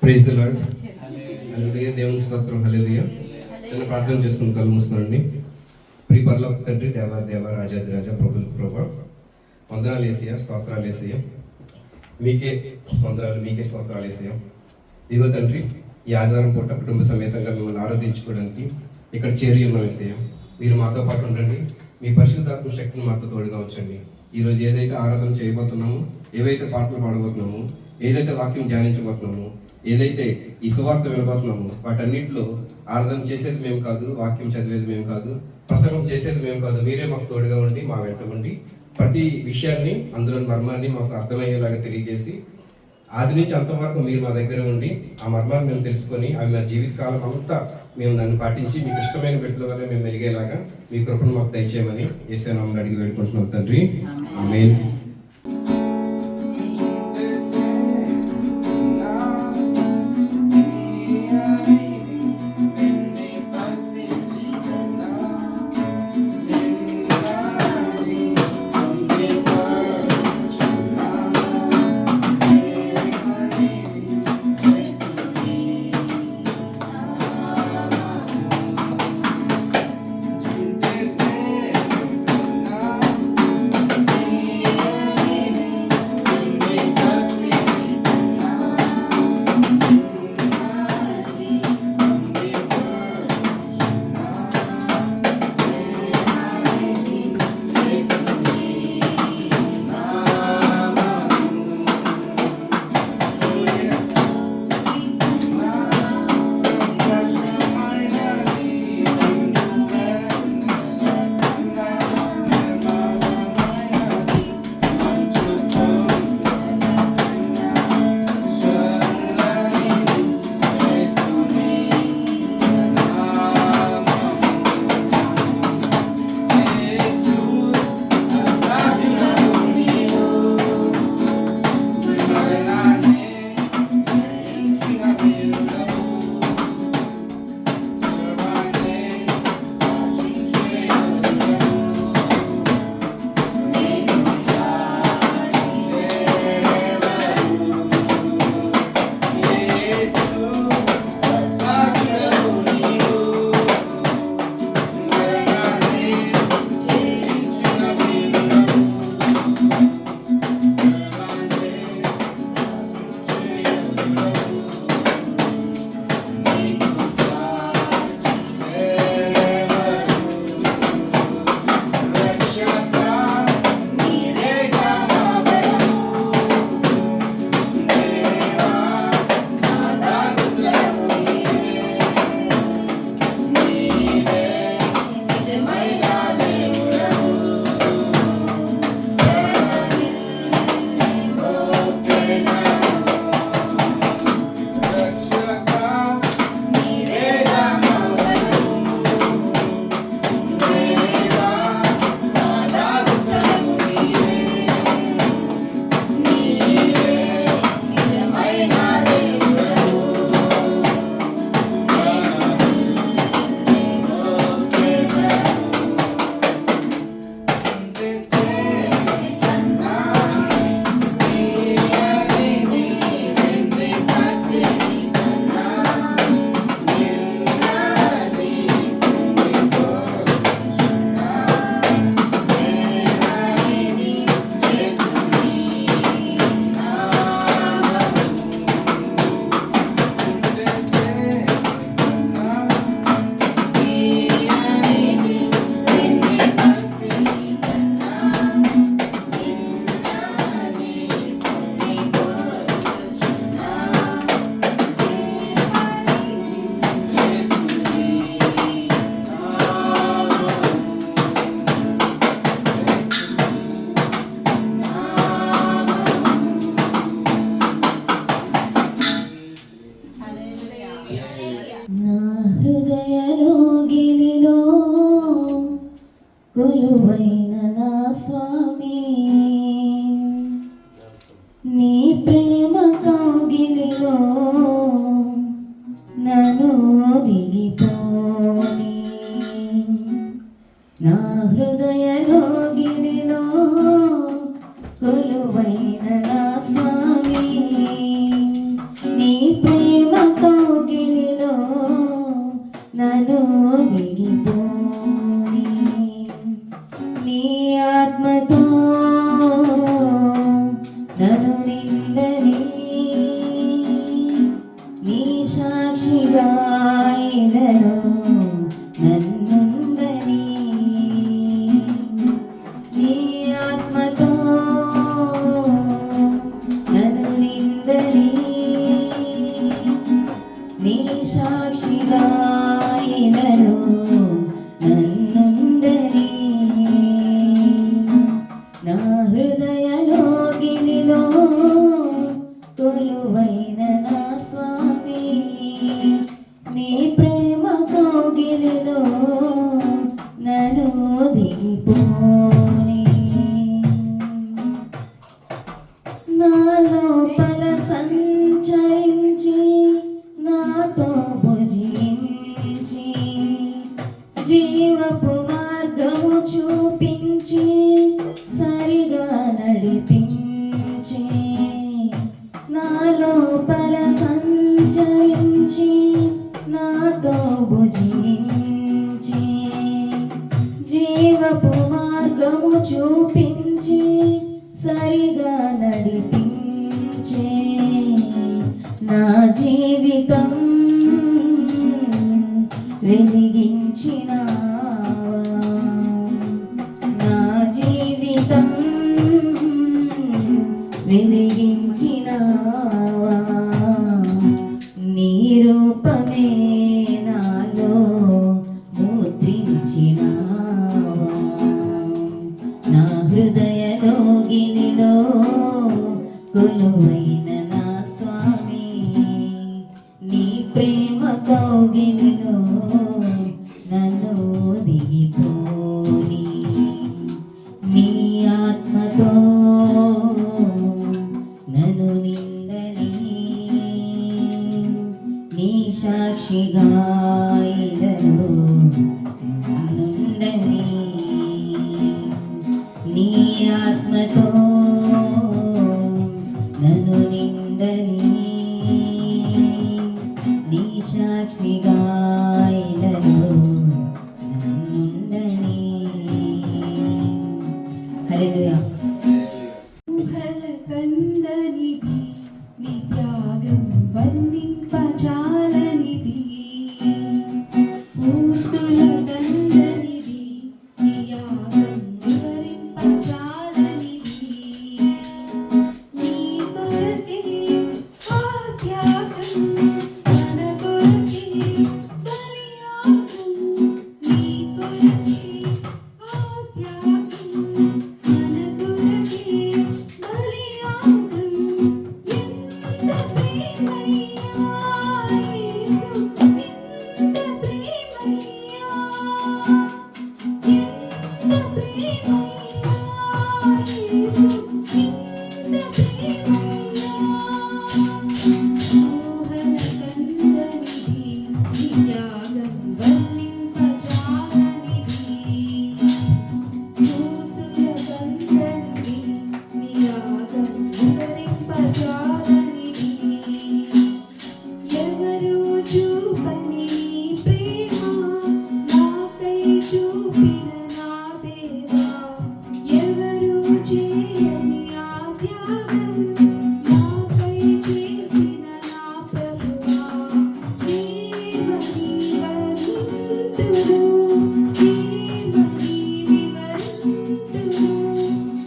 Praise the Lord. హల్లెలూయా. దేవునికి స్తోత్రం. హల్లెలూయా. చిన్న ప్రార్థన చేసుకుని కళ్ళు మూసుకోండి. ప్రియ పరలోక తండ్రి, దేవా దేవ రాజాది రాజా, ప్రభులకు ప్రభా, వందనాలు యేసయ్యా, స్తోత్రాలు యేసయ్యా, మీకే వందనాలు, మీకే స్తోత్రాలు యేసయ్యా. ఇదిగో తండ్రి, ఈ ఆదివారం పూట కుటుంబ సమేతంగా మిమ్మల్ని ఆరాధించుకోవడానికి ఇక్కడ చేరి ఉన్నాం యేసయ్యా. మీరు మాతో పాటు ఉండండి, మీ పరిశుద్ధాత్మ శక్తిని మాతో తోడుగా ఉంచండి. ఈరోజు ఏదైతే ఆరాధన చేయబోతున్నామో, ఏవైతే పాటలు పాడబోతున్నామో, ఏదైతే వాక్యం ధ్యానించబోతున్నామో, ఏదైతే ఈ సువార్త వినబోతున్నామో, వాటన్నిటిలో ఆరాధన చేసేది మేము కాదు, వాక్యం చదివేది మేము కాదు, ప్రసంగం చేసేది మేము కాదు. మీరే మాకు తోడుగా ఉండి, మా వెంట ఉండి, ప్రతి విషయాన్ని, అందులోని మర్మాన్ని మాకు అర్థమయ్యేలాగా తెలియజేసి, ఆది నుంచి అంతవరకు మీరు మా దగ్గర ఉండి ఆ మర్మాన్ని మేము తెలుసుకొని అవి మా జీవితకాలం అంతా మేము దాన్ని పాటించి మీకు ఇష్టమైన బిడ్డల వల్ల మేము మెరిగేలాగా మీ కృపను మాకు దయచేయమని యేసు నామములో అడిగి వేడుకుంటున్నాం తండ్రి. ఆమేన్. కొలువైన నా స్వామి, నీ ప్రేమ కౌగిలిలో నన్ను దిగిపోని, నా హృదయలో గిలిలో కొలువైన నా స్వామి, నీ ప్రేమ దిగిపోని నా లోపల సంచరించి నాతో భుజించి జీవపు మార్గము చూపించి సరిగా నడిపించి నా లోపల సంచరించి నాతో భుజించి జీవపు మార్గము చూపించి సరిగా నడిపించే నా జీవితం వెలిగించినావా నా జీవితం వెలిగించినావా నీ రూపమే నాలో ముద్రించినావా నా హృదయ లోగిలిలో కొలువైన నా స్వామి నీ ప్రేమ కౌగిలిలో నన్ను దిగిపోని నీ ఆత్మతో నన్ను నిండని నీ సాక్షిగా ఇలలో నుండని నీ ఆత్మతో నన్ను నిండని నీ సాక్షిగా ఇలలో నుండని హల్లెలూయా ఊహలకందనిది నీ త్యాగం వర్ణింపజాలనిది ఊసులకందనిది నీ యాగం వివరింపజాలనిది నీ కొరకే ఆ త్యాగం మన కొరకే బలియాగం నీ కొరకే ఆ త్యాగం మన కొరకే బలియాగం ఎంత ప్రేమయ్యా యేసు ఎంత ప్రేమయ్యా ఎంత ప్రేమయ్యా యేసు ఎంత ప్రేమయ్యా ఊహలకందనిది నీ త్యాగం వర్ణింపజాలనిది ఊసులకందనిది నీ యాగం వివరింపజాలనిది ఎవరు చూపని నీ ప్రేమ నాకై చూపిన నా దేవా ఎవరు చేయని ఆ త్యాగం నాకై చేసిన నా ప్రభువా దేవని వివరింతును దేవని వివరింతును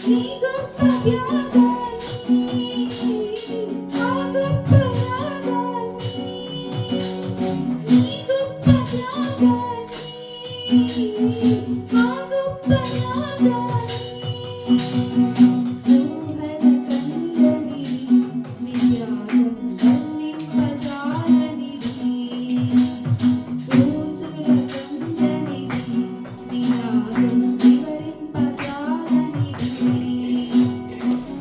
నీ గొప్ప త్యాగాన్ని ఆ గొప్ప త్యాగాన్ని నీ గొప్ప త్యాగాన్ని ఆ గొప్ప త్యాగాన్ని ఊహలకందనిది నీ త్యాగం వర్ణింపజాలనిది ఊసులకందనిది నీ యాగం వివరింపజాలనిది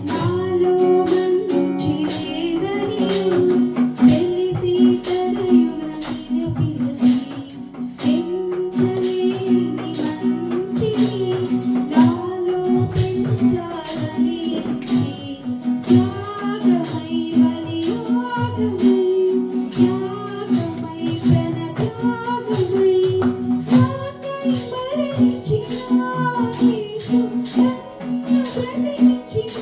నాలో మంచి లేదనియు తెలిసి తరయున పిలిచి ఎంచలేని మంచిని నాలో పెంచాలని త్యాగమై బలియాగమై త్యాగమై ప్రణత్యాగమై నాకై మరణించిన యేసు నన్ను బ్రతికించిన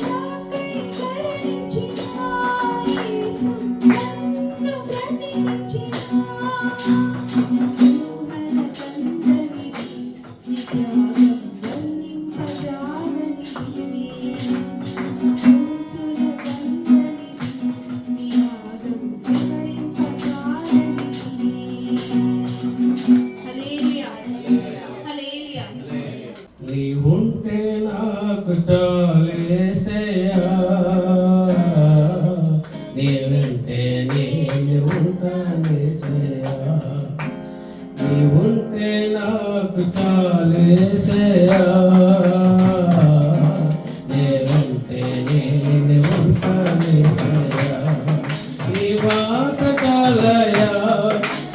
నాకై మరణించిన యేసు నన్ను బ్రతికించిన ఊహలకందనిది నీ త్యాగం వర్ణింపజాలనిది ఊసులకందనిది నీ యాగం వివరింపజాలనిది హల్లెలూయా హల్లెలూయా నీవుంటే నాకు చాలేసయ్యా నేనంటే నేను ఉంటానేసయ్యా నీ మాట చాలయ్యా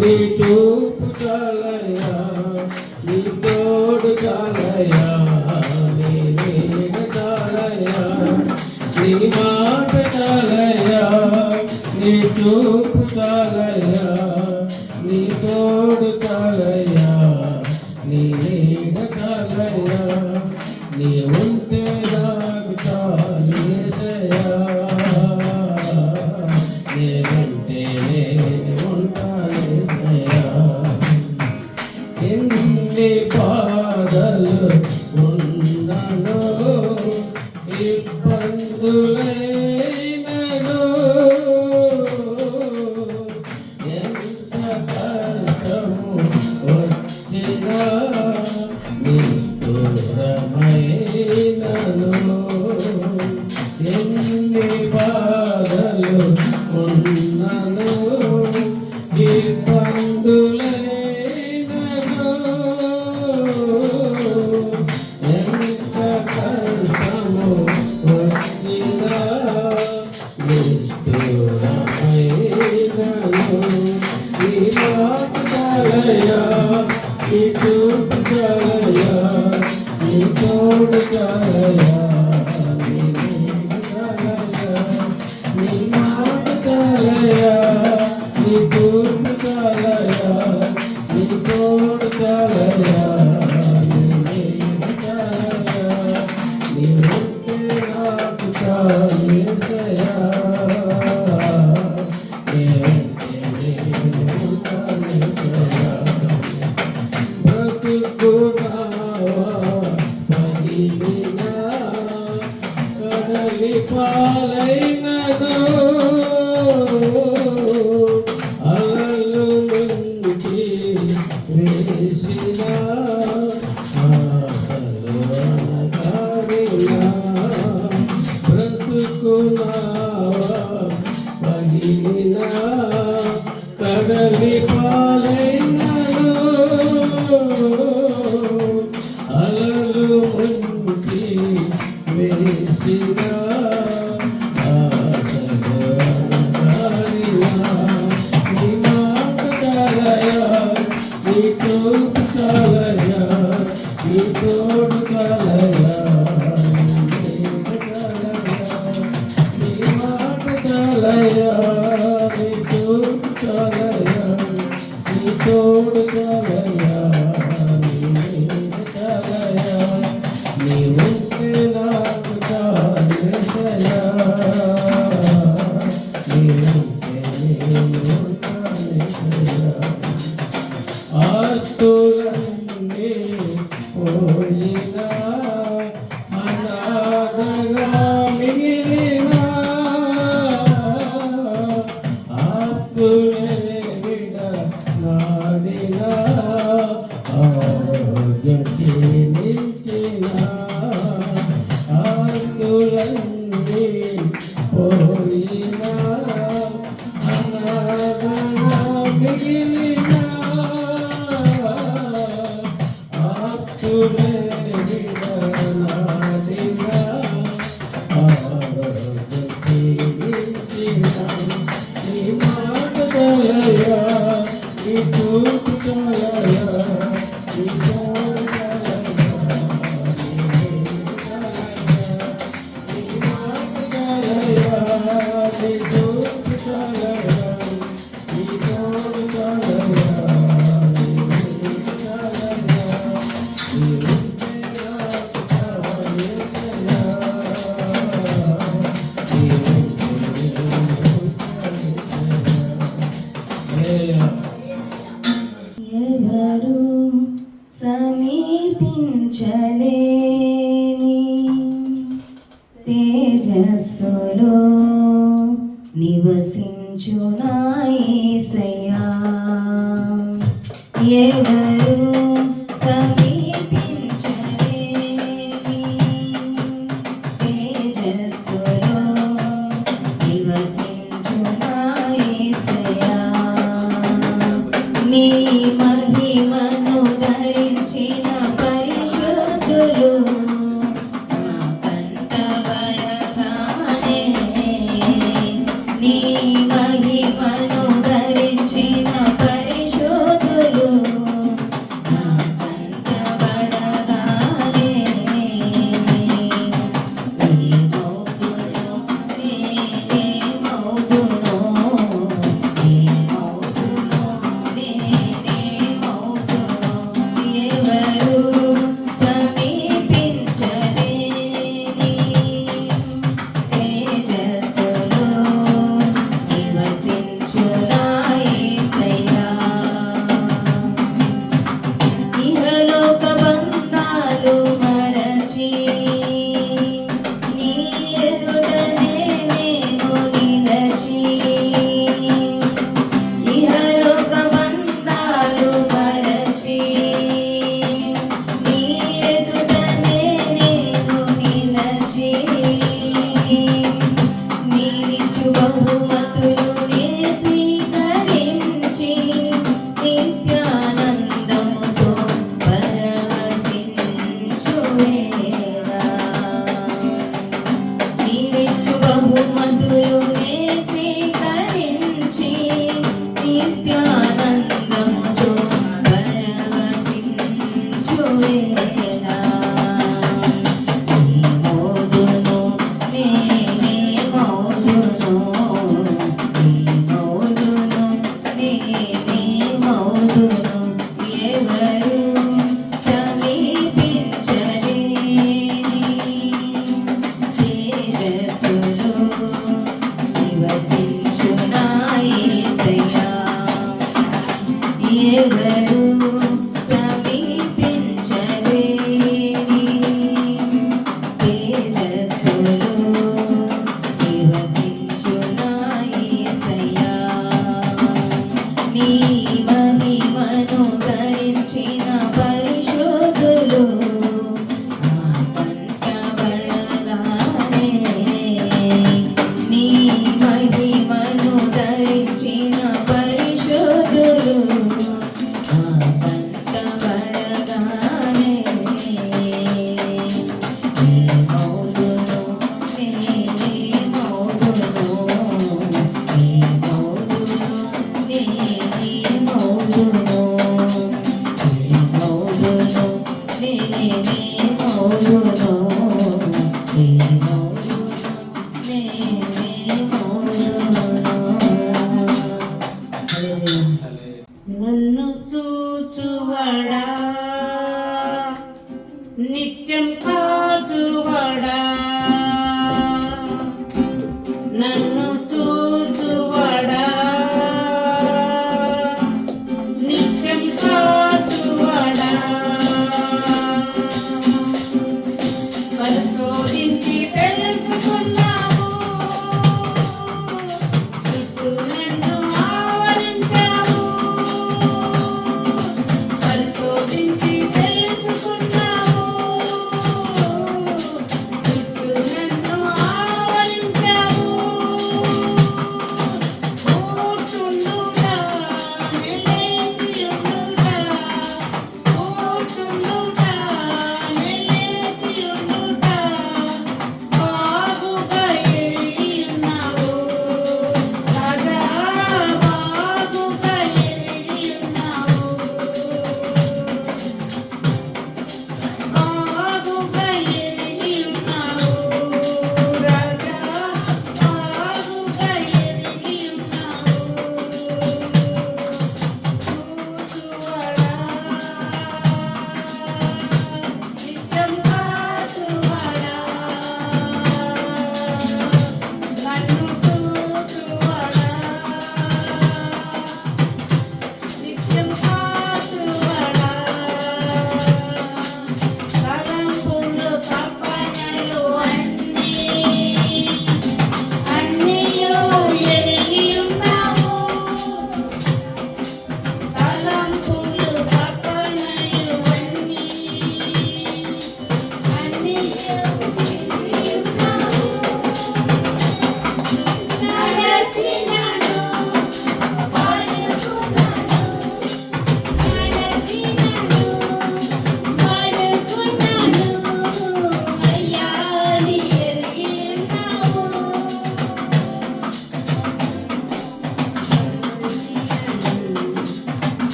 నీ చూపు చాలయ్యా నీ తోడు చాలయ్యా నీ నీడ చాలయ్యా నీ మాట చాలయ్యా నీ చూపు చాలయ్యా నీ తోడు చాలయ్యా నీ నీడ చాలయ్యా నీ ఉంటే నాకు చాలేసయ్యా నేనంటే నేను ఉంటానేసయ్యా ఎన్ని బాధలు ఉన్నను ఇబ్బందులైనను ఎంత కష్టము వచ్చినా నిష్ఠూరమైనను ఎన్ని బాధలు ఉన్నను ఇబ్బందులైనను ఎంత కష్టము వచ్చినా నిష్ఠూరమైనను ఈ మాట చాలయ్యా ఈ చూపు చాలయ్యా ఈ తోడు చాలయ్యా నీ నీడ చాలయ్యా నీ మాట చాలయ్యా నీ చూపు చాలయ్యా నీ తోడు చాలయ్యా నీ నీడ చాలయ్యా నీ ఉంటే నాకు చాలేసయ్యా నేనంటే నేను ఉంటానేసయ్యా బ్రతుకున్నావా పగిలినా కడలి పాలైనదో అలలు నుంచి వేసిన ఆశలు అనగారినా బ్రతుకున్నావా పగిలినా కడలి పాలైనదో అలలు ముంచి వేసిన ఆశలు అనగారినా నీ మాట చాలయ్యా నీ చూపు చాలయ్యా నీ తోడు చాలయ్యా నీ మాట చాలయ్యా నీ చూపు చాలయ్యా నీ తోడు చాలయ్యా నీ నీడ చాలయ్యా నీ ఉంటే నాకు చాలేసయ్యా నీ ఉంటే నేను ఉంటానేసయ్యా ఆస్తులన్నీ పోయినా అనాథగా మిగిలినా ఆత్తులే విడనాడినా ఆరోగ్యం క్షీణించినా ఆస్తులన్నీ పోయినా అనాథగా మిగిలినా ఆప్తులే విడనాడినా ఆరోగ్యం క్షీణించినా నీ మాట చాలయ్యా నీ చూపు చాలయ్యా నీ తోడు చాలయ్యా నీ నీడ చాలయ్యా నీ మాట చాలయ్యా నీ చూపు చాలయ్యా నీ తోడు చాలయ్యా నీ నీడ చాలయ్యా నీ ఉంటే నాకు చాలేసయ్యా నీ ఉంటే నేను ఉంటానేసయ్యా ఎవరు సమీపించలేని తేజస్సులో నివసించునా యేసయ్యా ఎవరు సమీపించలేని తేజస్సులో నివసించునా యేసయ్యా నీ మహిమను ధరించి బంధాలు మరచి నీ ఎదుటనే నేను నిలచి ఇహలోక బంధాలు మరచి నీ ఎదుటనే నేను నిలచి నీవిచ్చు బహుమతులు నే స్వీకరించి నిత్యానందముతో పరవశించు వేళ నీవిచ్చు బహుమతులు నే స్వీకరించి నిత్యానందముతో పరవశించు వేళ మోదును నేనే మోదును మోదును నేనే మోదును ఎవరు సమీపించలేని తేజస్సులో నివసించు నా యేసయ్యా ఎవరు సమీపించలేని తేజస్సులో నివసించు నా యేసయ్యా నీ మహిమను ధరించిన పరిశుద్ధులు ఆపంచబడగానే నీ మహిమను ధరించిన పరిశుద్ధులు ఆపంచబడగానే నీ మౌదును నేనే మౌదును నీ మౌదును నేనే మౌదును నీ మౌదును నేనే మౌదును నీ మౌదును నేనే మౌదును. నన్ను చూచువడా నిత్యం కాచువడా నన్ను చూచువడా నిత్యం కాచువడా పరిశోధించి తెలుసుకున్నావు చుట్టూ నన్ను ఆవరించావు పరిశోధించి తెలుసుకున్నావు చుట్టూ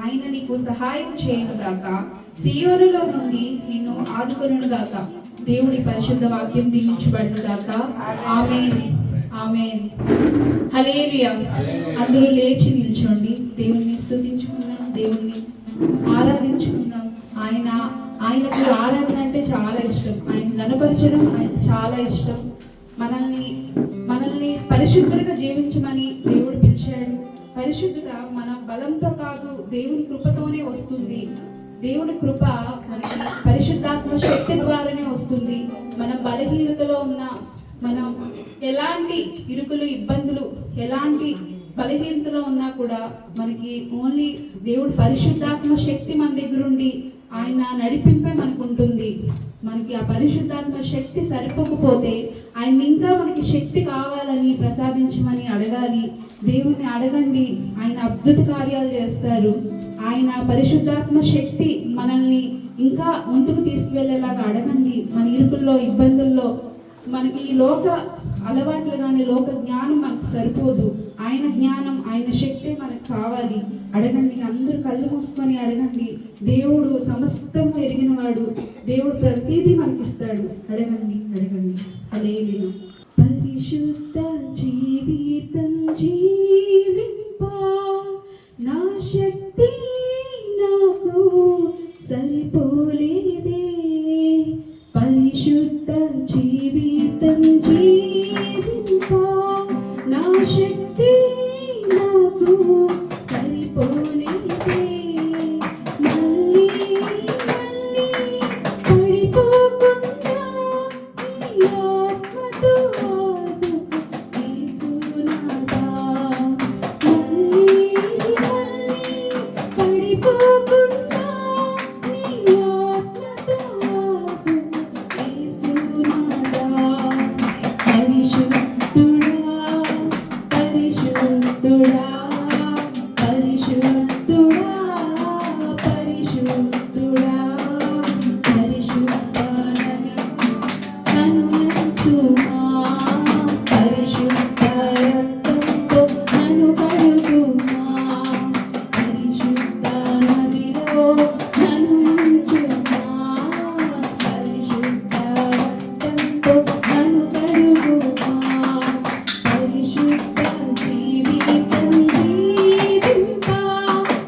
ఆయన నీకు సహాయం చేయనుగాక, సియోనులో నుండి నిన్ను ఆదుకొనుగాక. దేవుని పరిశుద్ధ వాక్యం దీవించబడునుగాక. ఆమేన్, ఆమేన్. హల్లెలూయా. అందరూ లేచి నిల్చోండి. దేవుణ్ణి స్తుతించుకుందాం, దేవుణ్ణి ఆరాధించుకుందాం. ఆయనకు ఆరాధన అంటే చాలా ఇష్టం. ఆయన గణపరచడం ఆయనకు చాలా ఇష్టం. మనల్ని పరిశుద్ధులుగా జీవించమని దేవుడు పిలిచాడు. పరిశుద్ధత మన బలంతో కాదు, దేవుని కృపతోనే వస్తుంది. దేవుని కృప మనకి పరిశుద్ధాత్మ శక్తి ద్వారానే వస్తుంది. మన బలహీనతలో ఉన్న, మనం ఎలాంటి ఇరుకులు, ఇబ్బందులు, ఎలాంటి బలహీనతలో ఉన్నా కూడా మనకి ఓన్లీ దేవుడు పరిశుద్ధాత్మ శక్తి మన దగ్గర ఉండి ఆయన నడిపింపే మనకు ఉంటుంది. మనకి ఆ పరిశుద్ధాత్మ శక్తి సరిపోకపోతే ఆయన ఇంకా మనకి శక్తి కావాలని ప్రసాదించమని అడగాలి. దేవుణ్ణి అడగండి, ఆయన అద్భుత కార్యాలు చేస్తారు. ఆయన పరిశుద్ధాత్మ శక్తి మనల్ని ఇంకా ముందుకు తీసుకువెళ్ళేలాగా అడగండి. మన ఇరుకుల్లో, ఇబ్బందుల్లో మనకి ఈ లోక అలవాట్లు కానీ లోక జ్ఞానం మనకు సరిపోదు. ఆయన జ్ఞానం, ఆయన శక్తి మనకు కావాలి. అడగండి, అందరూ కళ్ళు మూసుకొని అడగండి. దేవుడు సమస్తము ఎరిగినవాడు. దేవుడు ప్రతిదీ మనకిస్తాడు. అడగండి, అడగండి. హల్లెలూయా. పరిశుద్ధ జీవితం జీవింపా నా శక్తి నాకు సరిపోలేదే. పరిశుద్ధ జీవితం జీవింపా నా శక్తి నాకు సరిపోలేదే. మళ్ళీ మళ్ళీ పడిపోకుండా నీ ఆత్మతో ఆదుకో యేసునాథా. మళ్ళీ మళ్ళీ పడిపోకుండా నీ ఆత్మతో ఆదుకో యేసునాథా. పరిశుద్ధుడా, పరిశుద్ధుడా, పరిశుద్ధుడా, పరిశుద్ధుడా, పరిశుద్ధ కన్నుచుమా, పరిశుద్ధ రక్తంతో నన్ను కడుగుమా, పరిశుద్ధ నదిలో నన్ను ఉంచుమా, పరిశుద్ధ రక్తంతో నన్ను కడుగుమా. పరిశుద్ధ జీవితం జీవింపా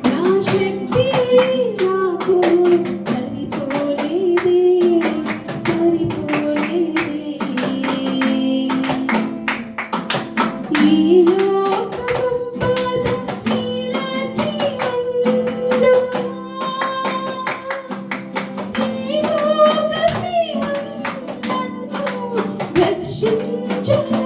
నా శక్తి నాకు సరిపోలేదే, సరిపోలేదే. ఈ లోక సంపద నీల జీవనుడా, ఈ లోక సింహం నన్ను రక్షించుమా.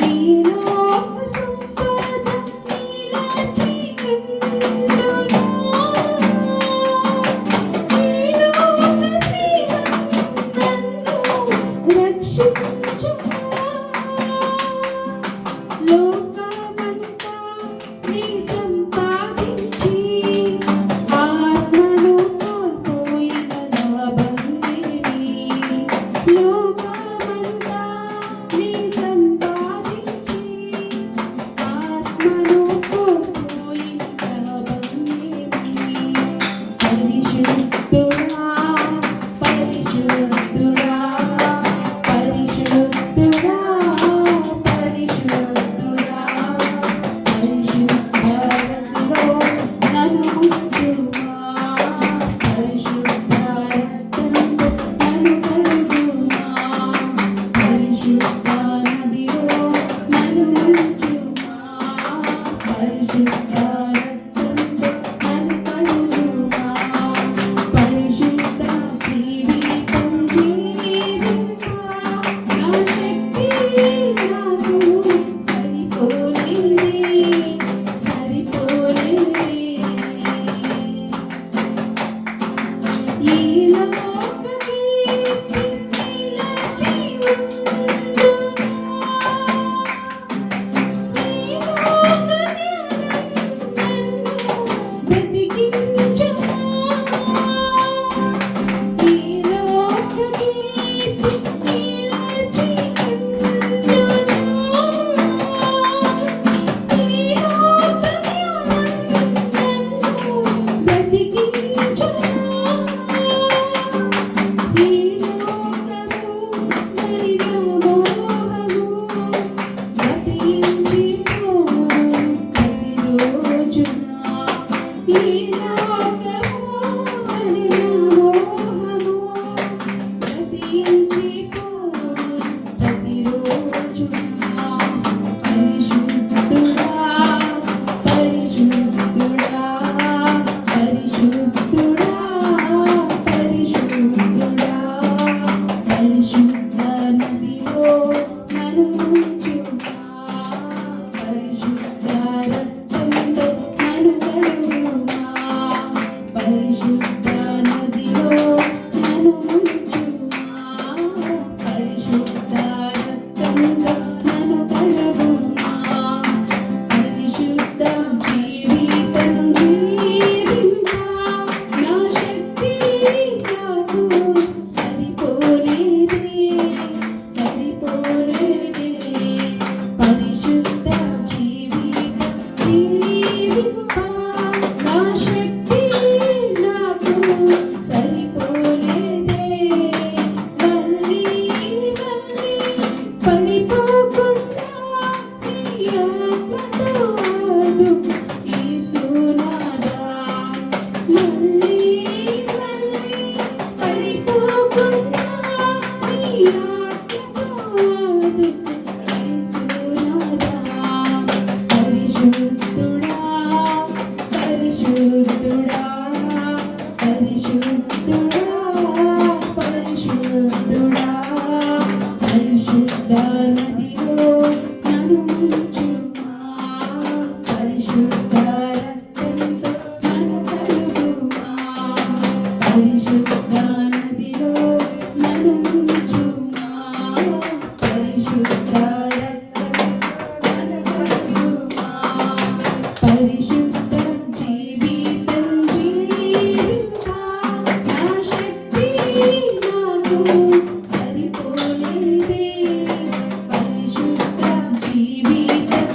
ఈ లోక సంపద నీల జీవనుడా, ఈ లోక సింహం నన్ను రక్షించుమా. లోకమంతా నీ సంపాదించి ఆత్మను కోల్పోయిన నా బందేవి. లోకమంతా నీ సంపాదించి ఆత్మను కోల్పోయిన నా బందేవి. పరిశుద్ధుడా, పరిశుద్ధుడా, పరిశుద్ధుడా, పరిశుద్ధుడా, నన్ను ముంచుమా పరిశుద్ధ రక్తంతో నన్ను కడుగుమా పరిశుద్ధ నదిలో నన్ను ముంచుమా పరిశుద్ధ రక్తంతో నన్ను కడుగుమా పరిశుద్ధ జీవితం జీవింపా నా శక్తి నాకు సరిపోలేదే పరిశుద్ధ జీవితం జీవింపా నా శక్తి నాకు సరిపోలేదే మళ్ళీ మళ్ళీ పడిపోకుండా నీ ఆత్మతో ఆడు యేసునాథా మళ్ళీ మళ్ళీ పడిపోకుండా నీ ఆత్మతో ఆడు యేసునాథా పరిశుద్ధుడా పరిశుద్ధుడా పరిశుద్ధుడా పరిశుద్ధుడా పరిశుద్ధ నదిలో నన్ను ముంచుమా పరిశుద్ధ రక్తంతో నన్ను కడుగుమా పరిశుద్ధ నదిలో నన్ను ముంచుమా పరిశుద్ధ రక్తంతో నన్ను కడుగుమా పరిశుద్ధ జీవితం జీవింపా నా శక్తి నాకు సరిపోలేదే పరిశుద్ధ జీవితం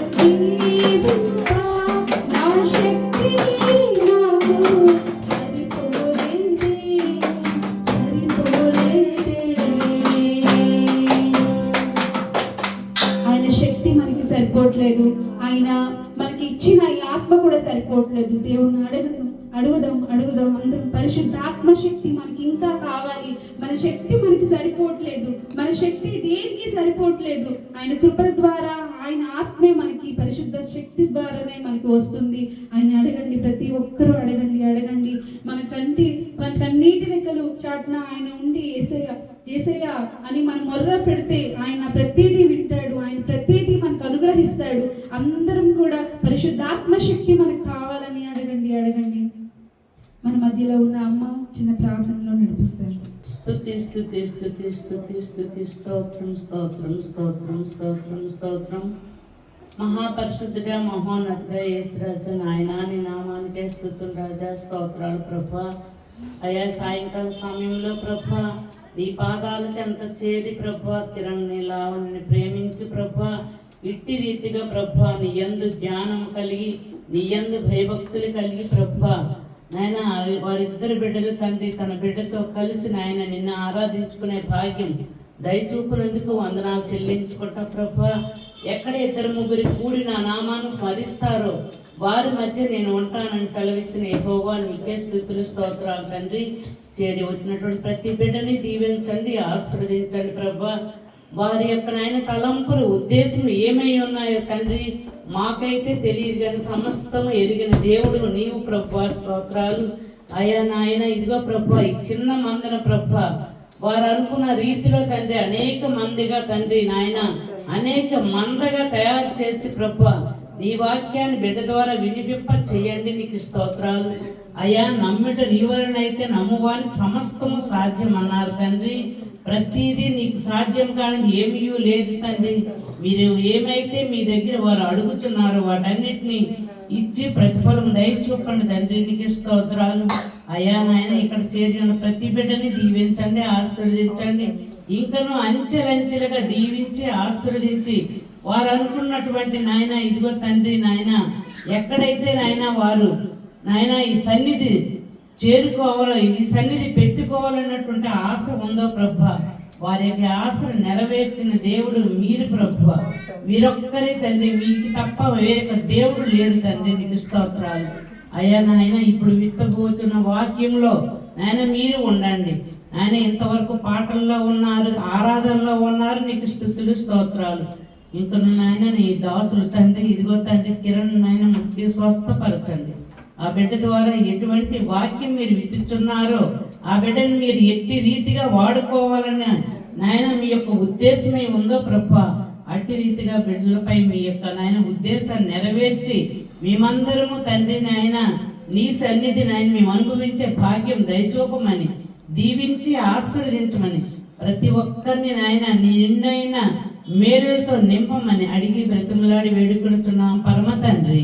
జీవింపా నా శక్తి నాకు సరిపోలేదే ఆయన శక్తి మనకి సరిపోవట్లేదు ఆయన మనకి ఇచ్చిన ఈ ఆత్మ కూడా సరిపోవట్లేదు దేవుణ్ణి అడుగుదాం అందరం పరిశుద్ధ ఆత్మశక్తి మనకి ఇంకా కావాలి మన శక్తి మనకి సరిపోవట్లేదు మన శక్తి దేనికి సరిపోవట్లేదు ఆయన కృపల ద్వారా ఆయన ఆత్మే మనకి పరిశుద్ధ శక్తి ద్వారానే మనకి వస్తుంది ఆయన అడగండి ప్రతి ఒక్కరూ అడగండి మన కన్నీటి రెక్కలు చాటున ఆయన ఉండి యేసయ్య అని మనం మొర్ర పెడితే ఆయన ప్రతిదీ వింటాడు ఆయన ప్రతిదీ మనకు అనుగ్రహిస్తాడు అందరం కూడా పరిశుద్ధాత్మ శక్తి మనకు కావాలని అడగండి మన మధ్యలో ఉన్న అమ్మ చిన్న ప్రార్థనలో నడిపిస్తారు స్తుతి స్తుతి స్తుతి స్తుతి స్తుతి స్తోత్రం స్తోత్రం స్తోత్రం స్తోత్రం స్తోత్రం మహాపరిశుద్ధుడా మహోన్నతుడా యేసురాజా నాయనా నీ నామానికే స్తుతులు రాజా స్తోత్రాలు ప్రభా అయా సాయంకాల సమయంలో ప్రభా నీ పాదాల చెంత చేరి ప్రభా కిరణ్ని లావణ్ణి ప్రేమించి ప్రభా ఇట్టి రీతిగా ప్రభా నీ యందు జ్ఞానం కలిగి నీ యందు భయభక్తులు కలిగి ప్రభా నాయన వారిద్దరు బిడ్డలు తండ్రి తన బిడ్డతో కలిసి నాయన నిన్ను ఆరాధించుకునే భాగ్యం దయచూపునందుకు వందనాలు చెల్లించుకుంటా ప్రభా ఎక్కడ ఇద్దరు ముగ్గురి కూడి నా నామాన్ని స్మరిస్తారో వారి మధ్య నేను ఉంటానని సెలవిచ్చిన యెహోవా నీకే స్తుతులు స్తోత్రాలు తండ్రి చేరి వచ్చినటువంటి ప్రతి బిడ్డని దీవించండి ఆశీర్వదించండి ప్రభా వారి యొక్క నాయన తలంపులు ఉద్దేశం ఏమై ఉన్నాయో తండ్రి మాకైతే తెలియదు కానీ సమస్తము ఎరిగిన దేవుడు నీవు ప్రభా స్తోత్రాలు అయ్యా నాయన ఇదిగో ప్రభా ఈ చిన్న మందన ప్రభా వారు అనుకున్న రీతిలో తండ్రి అనేక మందిగా తండ్రి నాయన అనేక మందగా తయారు చేసి ప్రభా నీ వాక్యాన్ని బిడ్డ ద్వారా వినిపింప చేయండి నీకు స్తోత్రాలు అయ్యా నమ్మిట నీ వలనైతే నమ్మువానికి సమస్తము సాధ్యం అన్నారు తండ్రి ప్రతిదీ నీకు సాధ్యం కానీ ఏమీ లేదు తండ్రి మీరు ఏమైతే మీ దగ్గర వారు అడుగుతున్నారో వాటన్నిటిని ఇచ్చి ప్రతిఫలం దయచూపండి తండ్రి నీకు స్తోత్రాలు అయ్యా నాయన ఇక్కడ చేరిన ప్రతి బిడ్డని దీవించండి ఆశీర్వదించండి ఇంకనూ అంచెలంచెలుగా దీవించి ఆశీర్వదించి వారు అనుకున్నటువంటి నాయన ఇదిగో తండ్రి నాయన ఎక్కడైతే నాయన వారు నాయన ఈ సన్నిధి చేరుకోవాలో ఈ సన్నిధి పెట్టుకోవాలన్నటువంటి ఆశ ఉందో ప్రభా వారి యొక్క ఆశను నెరవేర్చిన దేవుడు మీరు ప్రభా మీరొక్కరే తండ్రి మీకు తప్ప వేరొక దేవుడు లేరు తండ్రి నీకు స్తోత్రాలు అయ్యా నాయన ఇప్పుడు విత్తబోతున్న వాక్యంలో నాయన మీరు ఉండండి ఆయన ఇంతవరకు పాటల్లో ఉన్నారు ఆరాధనలో ఉన్నారు నీకు స్తుతులు స్తోత్రాలు ఇంకా నాయన నీ దాసులు తండ్రి ఇదిగో తండ్రి కిరణ్ నాయన ముక్తి స్వస్థపరచండి ఆ బిడ్డ ద్వారా ఎటువంటి వాక్యం మీరు విత్తుచున్నారో ఆ బిడ్డను మీరు ఎట్టి రీతిగా వాడుకోవాలని నాయన మీ యొక్క ఉద్దేశమే ఉందో ప్రభా, అట్టి రీతిగా బిడ్డలపై మీ యొక్క నాయన ఉద్దేశాన్ని నెరవేర్చి మేమందరము తండ్రి నాయన నీ సన్నిధి నాయన మేము అనుభవించే భాగ్యం దయచూపమని దీవించి ఆశీర్వదించమని ప్రతి ఒక్కరిని నాయన నీ నిండైన మేలులతో నింపమని అడిగి బ్రతిమలాడి వేడుకొనుచున్నాం పరమ తండ్రి.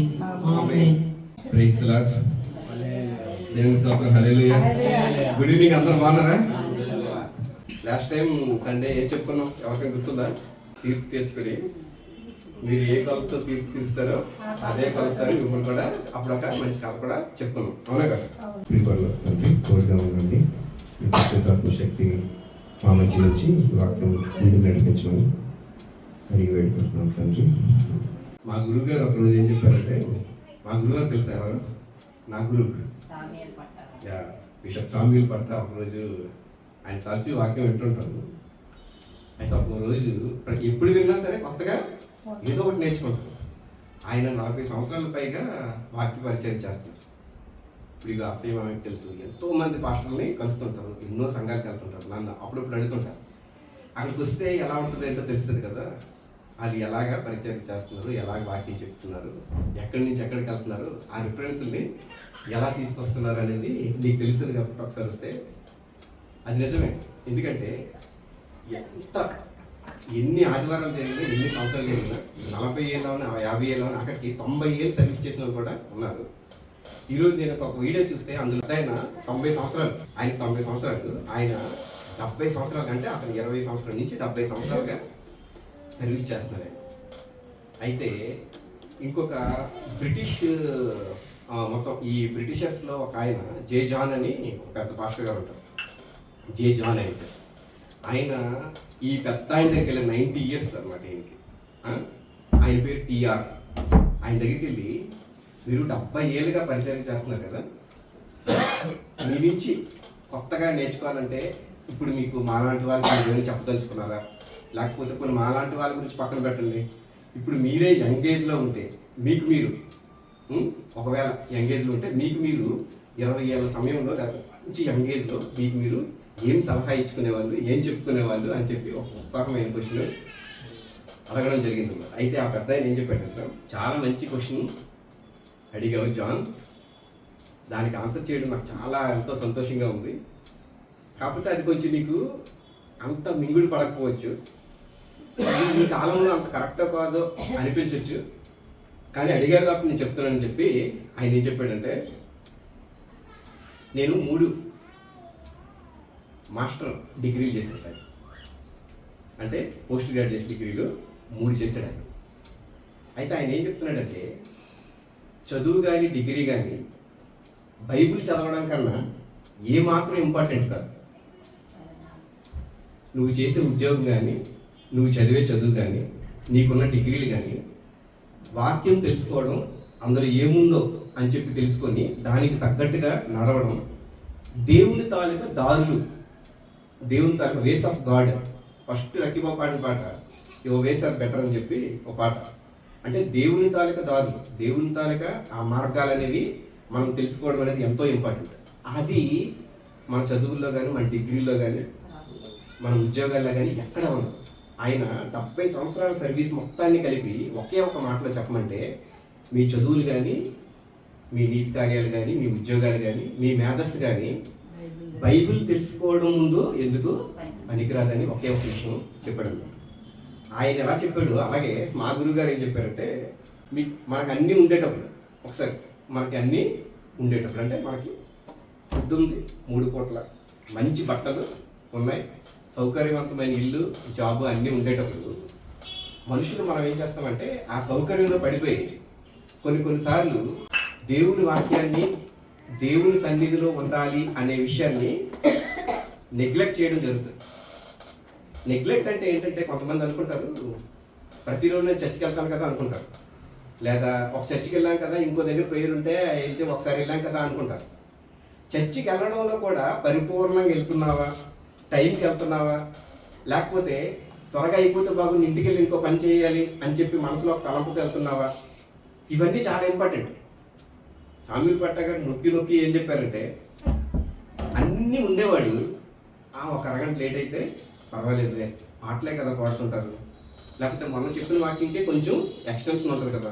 ఆమేన్. Praise the Lord. దేవుని స్తోత్రం. హల్లెలూయా. గుడ్ ఈవినింగ్, అందరూ బాగున్నారా? లాస్ట్ టైం సండే ఏం చెప్పుకున్నాం? ఎవరికైనా గుర్తుందా? తీర్పు తీర్చుకుని మీరు ఏ కొలతో తీర్పు తీస్తారో అదే కొలతో మిమ్మల్ని కూడా అప్పుడు ఒక మంచి కథ కూడా చెప్తున్నాం, అవునా కదా? ప్రిపర్లో తండ్రి కోరిగా ఉండండి, ఆత్మశక్తి మా మధ్య నుంచి వాక్యం ముందుకు నడిపించమని అడిగి వేడుకుంటున్నాం తండ్రి. మా గురువు గారు ఒకరోజు ఏం చెప్పారంటే, మా గురువు గారు తెలుసా ఎవరు? నా గురువు బిషప్ సామ్యూల్ పట్ట. ఒకరోజు ఆయన తరచూ వాక్యం వింటుంటాను. అయితే ఒక రోజు ఎప్పుడు విన్నా సరే కొత్తగా ఏదో ఒకటి నేర్చుకుంటాం. ఆయన 40 సంవత్సరాల పైగా వాక్య పరిచయం చేస్తారు. ఇప్పుడు ఇక అత్తయ్య మామకి తెలుసు, ఎంతో మంది పాస్టర్లని కలుస్తుంటారు, ఎన్నో సంఘాలకు వెళ్తుంటారు. నన్ను అప్పుడప్పుడు అడుగుతుంటారు, అక్కడికి వస్తే ఎలా ఉంటుంది ఏంటో తెలుస్తుంది కదా, వాళ్ళు ఎలాగా పరిచయం చేస్తున్నారు, ఎలాగ వాక్యం చెప్తున్నారు, ఎక్కడి నుంచి ఎక్కడికి వెళ్తున్నారు, ఆ రిఫరెన్స్ని ఎలా తీసుకొస్తున్నారు అనేది నీకు తెలుస్తుంది కాబట్టి ఒకసారి వస్తే. అది నిజమే. ఎందుకంటే ఎన్ని ఆదివారాలు జరిగినా, ఎన్ని సంవత్సరాలు జరిగినా, 40 ఏళ్ళలోనే 50 ఏళ్ళలోనే అక్కడికి 90 ఏళ్ళు సర్వీస్ చేసిన వాళ్ళు కూడా ఉన్నారు. ఈరోజు నేను ఒక వీడియో చూస్తే అందులో ఆయన 90 సంవత్సరాలు, ఆయన 90 సంవత్సరాలు, ఆయన 70 సంవత్సరాలు, అంటే అతను 20 సంవత్సరాల నుంచి 70 సంవత్సరాలుగా సర్వీస్ చేస్తున్నారు. అయితే ఇంకొక బ్రిటిష్ మొత్తం ఈ బ్రిటిషర్స్లో ఒక ఆయన జే జాన్ అని ఒక పెద్ద పాస్టర్ గారు ఉంటారు. జే జాన్ అయితే ఆయన ఈ పెద్ద ఆయన దగ్గరికి వెళ్ళి 90 ఇయర్స్ అనమాట ఈయనకి. ఆయన పేరు టీఆర్. ఆయన దగ్గరికి వెళ్ళి, మీరు 70 ఏళ్ళుగా పరిచయం చేస్తున్నారు కదా, మీ నుంచి కొత్తగా నేర్చుకోవాలంటే ఇప్పుడు మీకు మాలాంటి వాళ్ళకి ఏమైనా చెప్పదలుచుకున్నారా, లేకపోతే కొన్ని మాలాంటి వాళ్ళ గురించి పక్కన పెట్టండి, ఇప్పుడు మీరే యంగ్ ఏజ్లో ఉంటే మీకు మీరు ఒకవేళ యంగ్ ఏజ్లో ఉంటే మీకు మీరు 20 ఏళ్ళ సమయంలో లేకపోతే మంచి యంగ్ ఏజ్లో మీకు మీరు ఏం సలహా ఇచ్చుకునేవాళ్ళు, ఏం చెప్పుకునేవాళ్ళు అని చెప్పి ఒక ఉత్సాహమైన క్వశ్చన్ అడగడం జరిగింది. అయితే ఆ పెద్ద ఆయన ఏం చెప్పాడు సార్, చాలా మంచి క్వశ్చన్ అడిగావు జాన్, దానికి ఆన్సర్ చేయడం నాకు చాలా ఎంతో సంతోషంగా ఉంది. కాకపోతే అది కొంచెం నీకు అంత మింగుడు పడకపోవచ్చు, ఈ కాలంలో అంత కరెక్టో కాదో అనిపించవచ్చు, కానీ అడిగారు కాబట్టి నేను చెప్తున్నానని చెప్పి ఆయన ఏం చెప్పాడంటే, నేను 3 మాస్టర్ డిగ్రీలు చేశాను, అంటే పోస్ట్ గ్రాడ్యుయేట్ డిగ్రీలు 3 చేశాడు ఆయన. అయితే ఆయన ఏం చెప్తున్నాడంటే, చదువు కానీ డిగ్రీ కానీ బైబిల్ చదవడం కన్నా ఏమాత్రం ఇంపార్టెంట్ కాదు. నువ్వు చేసే ఉద్యోగం కానీ, నువ్వు చదివే చదువు కానీ, నీకున్న డిగ్రీలు కానీ, వాక్యం తెలుసుకోవడం, అందులో ఏముందో అని చెప్పి తెలుసుకొని దానికి తగ్గట్టుగా నడవడం, దేవుని తాలూకా దారులు, దేవుని తాలూకా ways of God. First Luckybabu పాడిన పాట యువర్ వేస్ ఆర్ బెటర్ అని చెప్పి ఒక పాట. అంటే దేవుని తాలూకా దారులు, దేవుని తాలూకా ఆ మార్గాలు అనేవి మనం తెలుసుకోవడం అనేది ఎంతో ఇంపార్టెంట్. అది మన చదువుల్లో కానీ, మన డిగ్రీలో కానీ, మన ఉద్యోగాల్లో కానీ ఎక్కడ ఉండదు. ఆయన 70 సంవత్సరాల సర్వీస్ మొత్తాన్ని కలిపి ఒకే ఒక మాటలో చెప్పమంటే, మీ చదువులు కానీ, మీ నీతి కార్యాలు కానీ, మీ ఉద్యోగాలు కానీ, మీ మేధస్సు కానీ బైబిల్ తెలుసుకోవడం ముందు ఎందుకు పనికిరాదని ఒకే ఒక విషయం చెప్పాడు. ఆయన ఎలా చెప్పాడు అలాగే మా గురువు గారు ఏం చెప్పారంటే, మనకు అన్నీ ఉండేటప్పుడు, ఒకసారి మనకి అన్నీ ఉండేటప్పుడు అంటే మనకి ఫుడ్ ఉంది, 3 పూట్ల మంచి బట్టలు ఉన్నాయి, సౌకర్యవంతమైన ఇల్లు, జాబు అన్నీ ఉండేటప్పుడు మనుషులు మనం ఏం చేస్తామంటే ఆ సౌకర్యంలో పడిపోయి కొన్నిసార్లు దేవుని వాక్యాన్ని, దేవుని సన్నిధిలో ఉండాలి అనే విషయాన్ని నెగ్లెక్ట్ చేయడం జరుగుతుంది. నెగ్లెక్ట్ అంటే ఏంటంటే, కొంతమంది అనుకుంటారు ప్రతిరోజు నేను చర్చికి వెళ్తాను కదా అనుకుంటారు, లేదా ఒక చర్చికి వెళ్ళాం కదా, ఇంకో దగ్గర ప్రేయర్ ఉంటే వెళ్తే ఒకసారి వెళ్ళాం కదా అనుకుంటారు. చర్చికి వెళ్ళడంలో కూడా పరిపూర్ణంగా వెళ్తున్నావా, టైంకి వెళ్తున్నావా, లేకపోతే త్వరగా అయిపోతే బాగుంది ఇంటికి వెళ్ళి ఇంకో పని చేయాలి అని చెప్పి మనసులో తలంపుతో వెళ్తున్నావా, ఇవన్నీ చాలా ఇంపార్టెంట్. సామ్యూల్ పట్ట గారు నొక్కి ఏం చెప్పారంటే, అన్నీ ఉండేవాడు, ఒక అరగంట లేట్ అయితే పర్వాలేదులే, పాటలే కదా పాడుతుంటారు, లేకపోతే మనం చెప్పిన వాక్యంకే కొంచెం ఎక్స్టెన్షన్ ఉంటుంది కదా.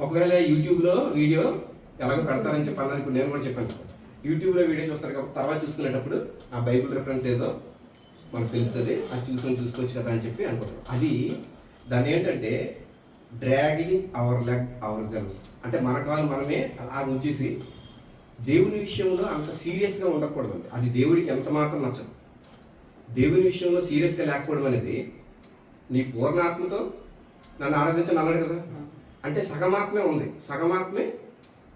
ఒకవేళ యూట్యూబ్లో వీడియో ఎలాగో పెడతారని చెప్పి అన్నారు. ఇప్పుడు నేను కూడా చెప్పాను, యూట్యూబ్లో వీడియో చూస్తారు కాబట్టి తర్వాత చూసుకునేటప్పుడు ఆ బైబిల్ రెఫరెన్స్ ఏదో మనకు తెలుస్తుంది, అది చూసుకోవచ్చు కదా అని చెప్పి అనుకుంటారు. అది దాన్ని ఏంటంటే dragging our leg ourselves, అంటే మన కాలు మనమే అలా ఉంచేసి దేవుని విషయంలో అంత సీరియస్గా ఉండకూడదు. అది దేవుడికి ఎంత మాత్రం నచ్చదు. దేవుని విషయంలో సీరియస్గా లేకపోవడం అనేది, నీ పూర్ణాత్మతో నన్ను ఆరాధించని అన్నాడు కదా, అంటే సగమాత్మే ఉంది. సగమాత్మే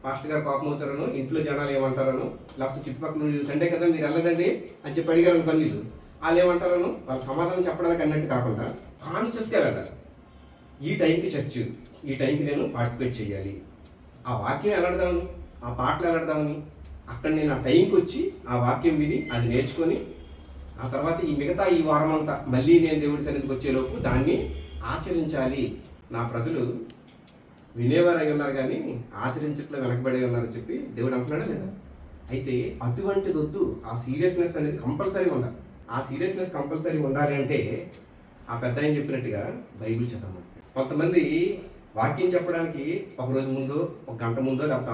పాస్టర్ గారు కోపం అవుతారను, ఇంట్లో జనాలు ఏమంటారను, లేకపోతే చుట్టుపక్కల నుండి సండే కదా మీరు వెళ్ళదండి అని చెప్పి అడిగారు పన్నీళ్ళు, వాళ్ళు ఏమంటారను, వాళ్ళ సమాధానం చెప్పడానికి అన్నట్టు కాకుండా కాన్షియస్గా వెళ్ళాలి. ఈ టైంకి చర్చ్, ఈ టైంకి నేను పార్టిసిపేట్ చేయాలి, ఆ వాక్యం వెళ్ళడదామని, ఆ పాటలు వెళ్ళడదామని, అక్కడ నేను ఆ టైంకి వచ్చి ఆ వాక్యం విని అది నేర్చుకొని ఆ తర్వాత ఈ మిగతా ఈ వారం అంతా మళ్ళీ నేను దేవుడి సన్నిధికి వచ్చేలోపు దాన్ని ఆచరించాలి. నా ప్రజలు వినేవారు అయి ఉన్నారు కానీ ఆచరించట్లో వెనకబడి ఉన్నారని చెప్పి దేవుడు అంటున్నాడా లేదా? అయితే అటువంటిది వద్దు. ఆ సీరియస్నెస్ అనేది కంపల్సరీ ఉండాలి. ఆ సీరియస్నెస్ కంపల్సరీ ఉండాలి అంటే ఆ పెద్ద ఆయన చెప్పినట్టుగా బైబిల్ చదవమని. కొంతమంది వాక్యం చెప్పడానికి ఒక రోజు ముందో, ఒక గంట ముందో, లేకపోతే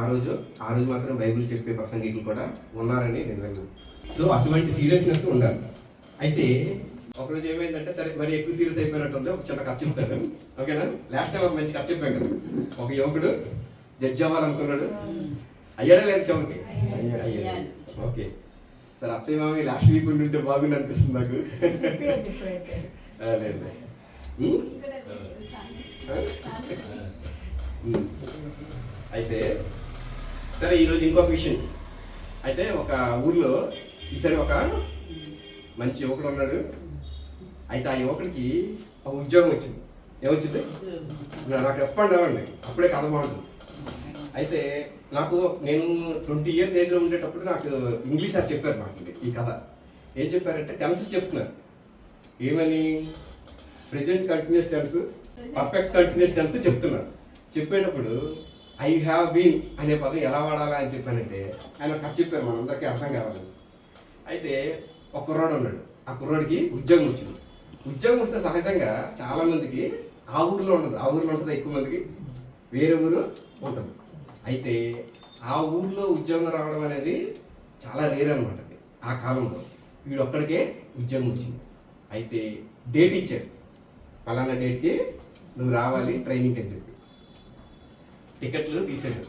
ఆ రోజు మాత్రం బైబిల్ చెప్పే ప్రసంగికులు కూడా ఉన్నారని నేను విన్నాను. సో అటువంటి సీరియస్నెస్ ఉండాలి. అయితే ఒకరోజు ఏమైందంటే, సరే మరి ఎక్కువ సీరియస్ అయిపోయినట్టుంది, ఒక చిన్న కథ చెప్తాను, ఓకేనా? లాస్ట్ టైం ఒక మంచి కథ చెప్పాను కదా, ఒక యువకుడు జడ్జి అవ్వాలనుకున్నాడు, అయ్యాడా లేదు చివరికి? అయ్యాడు. ఓకే, సరే అత్తయ్య మామి లాస్ట్ వీక్ ఉంటుంటే బాగుంది అనిపిస్తుంది నాకు. లేదు. అయితే సరే ఈరోజు ఇంకొక విషయం. అయితే ఒక ఊర్లో ఈసారి ఒక మంచి యువకుడు ఉన్నాడు. అయితే ఆ యువకుడికి ఒక ఉద్యోగం వచ్చింది. ఏమొచ్చింది? నాకు రెస్పాండ్ అవ్వండి, అప్పుడే కథ బాగుంటుంది. అయితే నేను 20 years ఏజ్లో ఉండేటప్పుడు నాకు ఇంగ్లీష్ సార్ చెప్పారు నాకు ఈ కథ. ఏం చెప్పారంటే టెన్సెస్ చెప్తున్నారు. ఏమని? Present continuous tense, perfect continuous tense చెప్తున్నారు. చెప్పేటప్పుడు ఐ హ్యావ్ బీన్ అనే పదం ఎలా వాడాలా అని చెప్పానంటే ఆయన కథ చెప్పారు, మనందరికీ అర్థం కావాలని. అయితే ఒక కుర్రాడు ఉన్నాడు. ఆ కుర్రాడికి ఉద్యోగం వచ్చింది. ఉద్యోగం వస్తే సహజంగా చాలా మందికి ఆ ఊరిలో ఉండదు. ఆ ఊరిలో ఉంటుంది ఎక్కువ మందికి, వేరే ఊరు ఉంటుంది. అయితే ఆ ఊర్లో ఉద్యోగం రావడం అనేది చాలా రేర్ అనమాట. ఆ కాలంలో వీడు ఒక్కడికే ఉద్యోగం వచ్చింది. అయితే డేట్ ఇచ్చారు, పలానా డేట్కి నువ్వు రావాలి ట్రైనింగ్ అని చెప్పి. టికెట్లు తీసాడు.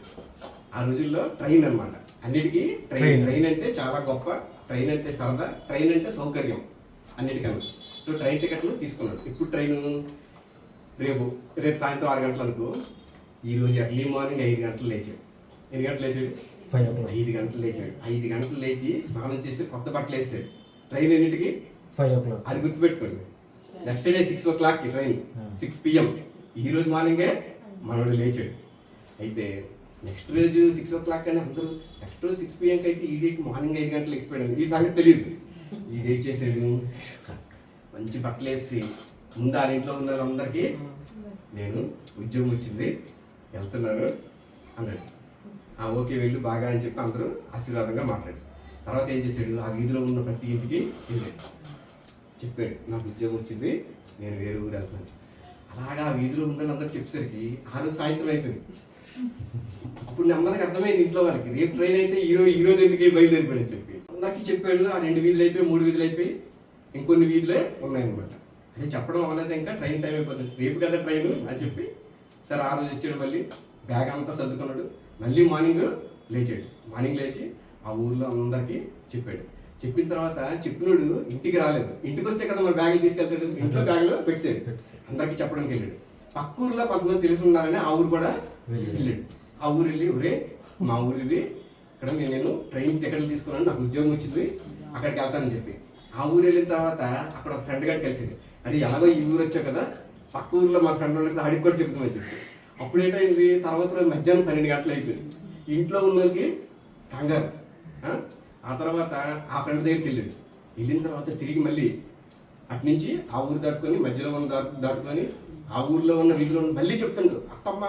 ఆ రోజుల్లో ట్రైన్ అనమాట, అన్నిటికీ ట్రైన్ అంటే చాలా గొప్ప, ట్రైన్ అంటే సరదా, ట్రైన్ అంటే సౌకర్యం అన్నిటికన్నా. సో ట్రైన్ టికెట్లు తీసుకున్నాడు. ఇప్పుడు ట్రైన్ రేపు సాయంత్రం 6 గంటలు అనుకో. ఈరోజు ఎర్లీ మార్నింగ్ 5 గంటలు లేచాడు. ఎన్ని గంటలు లేచాడు? 5 గంటలు లేచాడు. 5 గంటలు లేచి స్నానం చేసి కొత్త బట్టలు వేసాడు. ట్రైన్ ఎన్నింటికి? 5 o'clock. అది గుర్తుపెట్టుకోండి. నెక్స్ట్ డే 6 o'clockకి ట్రైన్, 6 PM. ఈ రోజు మార్నింగే మనోడు లేచాడు. అయితే నెక్స్ట్ రోజు 6 o'clock అని అందరూ నెక్స్ట్ రోజు 6 PM అయితే ఈ డేట్ మార్నింగ్ 5 గంటలు ఎక్స్పెక్ట్. ఈ సంగతి తెలియదు. ఈ డేట్ చేసాడు, మంచి బట్టలు వేసి ముందు ఆ ఇంట్లో ఉన్న వాళ్ళందరికీ నేను ఉద్యోగం వచ్చింది వెళ్తున్నాను అన్నాడు. ఓకే వెళ్ళు బాగా అని చెప్పి అందరూ ఆశీర్వాదంగా మాట్లాడు. తర్వాత ఏం చేశాడు? ఆ వీధిలో ఉన్న ప్రతి ఇంటికి వెళ్ళాడు, చెప్పాడు నాకు ఉద్యోగం వచ్చింది, నేను వేరే ఊరు వెళ్తున్నాను. అలాగా ఆ వీధిలో ఉన్న అందరూ చెప్పేసరికి ఆ రోజు సాయంత్రం అయిపోయింది. ఇప్పుడు నెమ్మదిగా అర్థమైంది ఇంట్లో వాళ్ళకి, రేపు ట్రైన్ అయితే ఈ రోజు ఎందుకు బయలుదేరిపోయాడని చెప్పి అందరికీ చెప్పాడు. ఆ 2 వీధులు అయిపోయి 3 వీధులు అయిపోయి ఇంకొన్ని వీధులే ఉన్నాయన్నమాట. అదే చెప్పడం అవ్వలేదు, ఇంకా ట్రైన్ టైం అయిపోతుంది, రేపు కదా ట్రైన్ అని చెప్పి సరే ఆ రోజు వచ్చాడు. మళ్ళీ బ్యాగ్ అంతా సర్దుకున్నాడు. మళ్ళీ మార్నింగ్ లేచాడు. మార్నింగ్ లేచి ఆ ఊర్లో అందరికీ చెప్పాడు. చెప్పిన తర్వాత చెప్పినోడు ఇంటికి రాలేదు. ఇంటికి వస్తే కదా మన బ్యాగులు తీసుకెళ్తాడు, ఇంట్లో బ్యాగులో పెట్టాడు. అందరికీ చెప్పడానికి వెళ్ళాడు. పక్క ఊర్లో కొంతమంది తెలిసి ఉన్నారని ఆ ఊరు కూడా వెళ్ళాడు. ఆ ఊరు వెళ్ళి ఒరే మా ఊరు ఇది, ఇక్కడ నేను ట్రైన్ టికెట్లు తీసుకున్నాను, నాకు ఉద్యోగం వచ్చింది, అక్కడికి వెళ్తానని చెప్పి ఆ ఊరు వెళ్ళిన తర్వాత అక్కడ ఒక ఫ్రెండ్ గారు కలిసింది. అది ఎలాగో ఈ ఊరు వచ్చావు కదా, పక్క ఊర్లో మా ఫ్రెండ్ వాళ్ళకి ఆడికి కూడా చెప్తామని చెప్పి అప్పుడు ఏంటైంది, తర్వాత రోజు మధ్యాహ్నం 12 గంటలు అయిపోయింది. ఇంట్లో ఉన్న వాళ్ళకి కంగారు. ఆ తర్వాత ఆ ఫ్రెండ్ దగ్గరికి వెళ్ళాడు. వెళ్ళిన తర్వాత తిరిగి మళ్ళీ అట్నుంచి ఆ ఊరు దాటుకొని మధ్యలో ఉన్న దాటుకొని ఆ ఊర్లో ఉన్న వీధిలో మళ్ళీ చెప్తాడు, అత్తమ్మ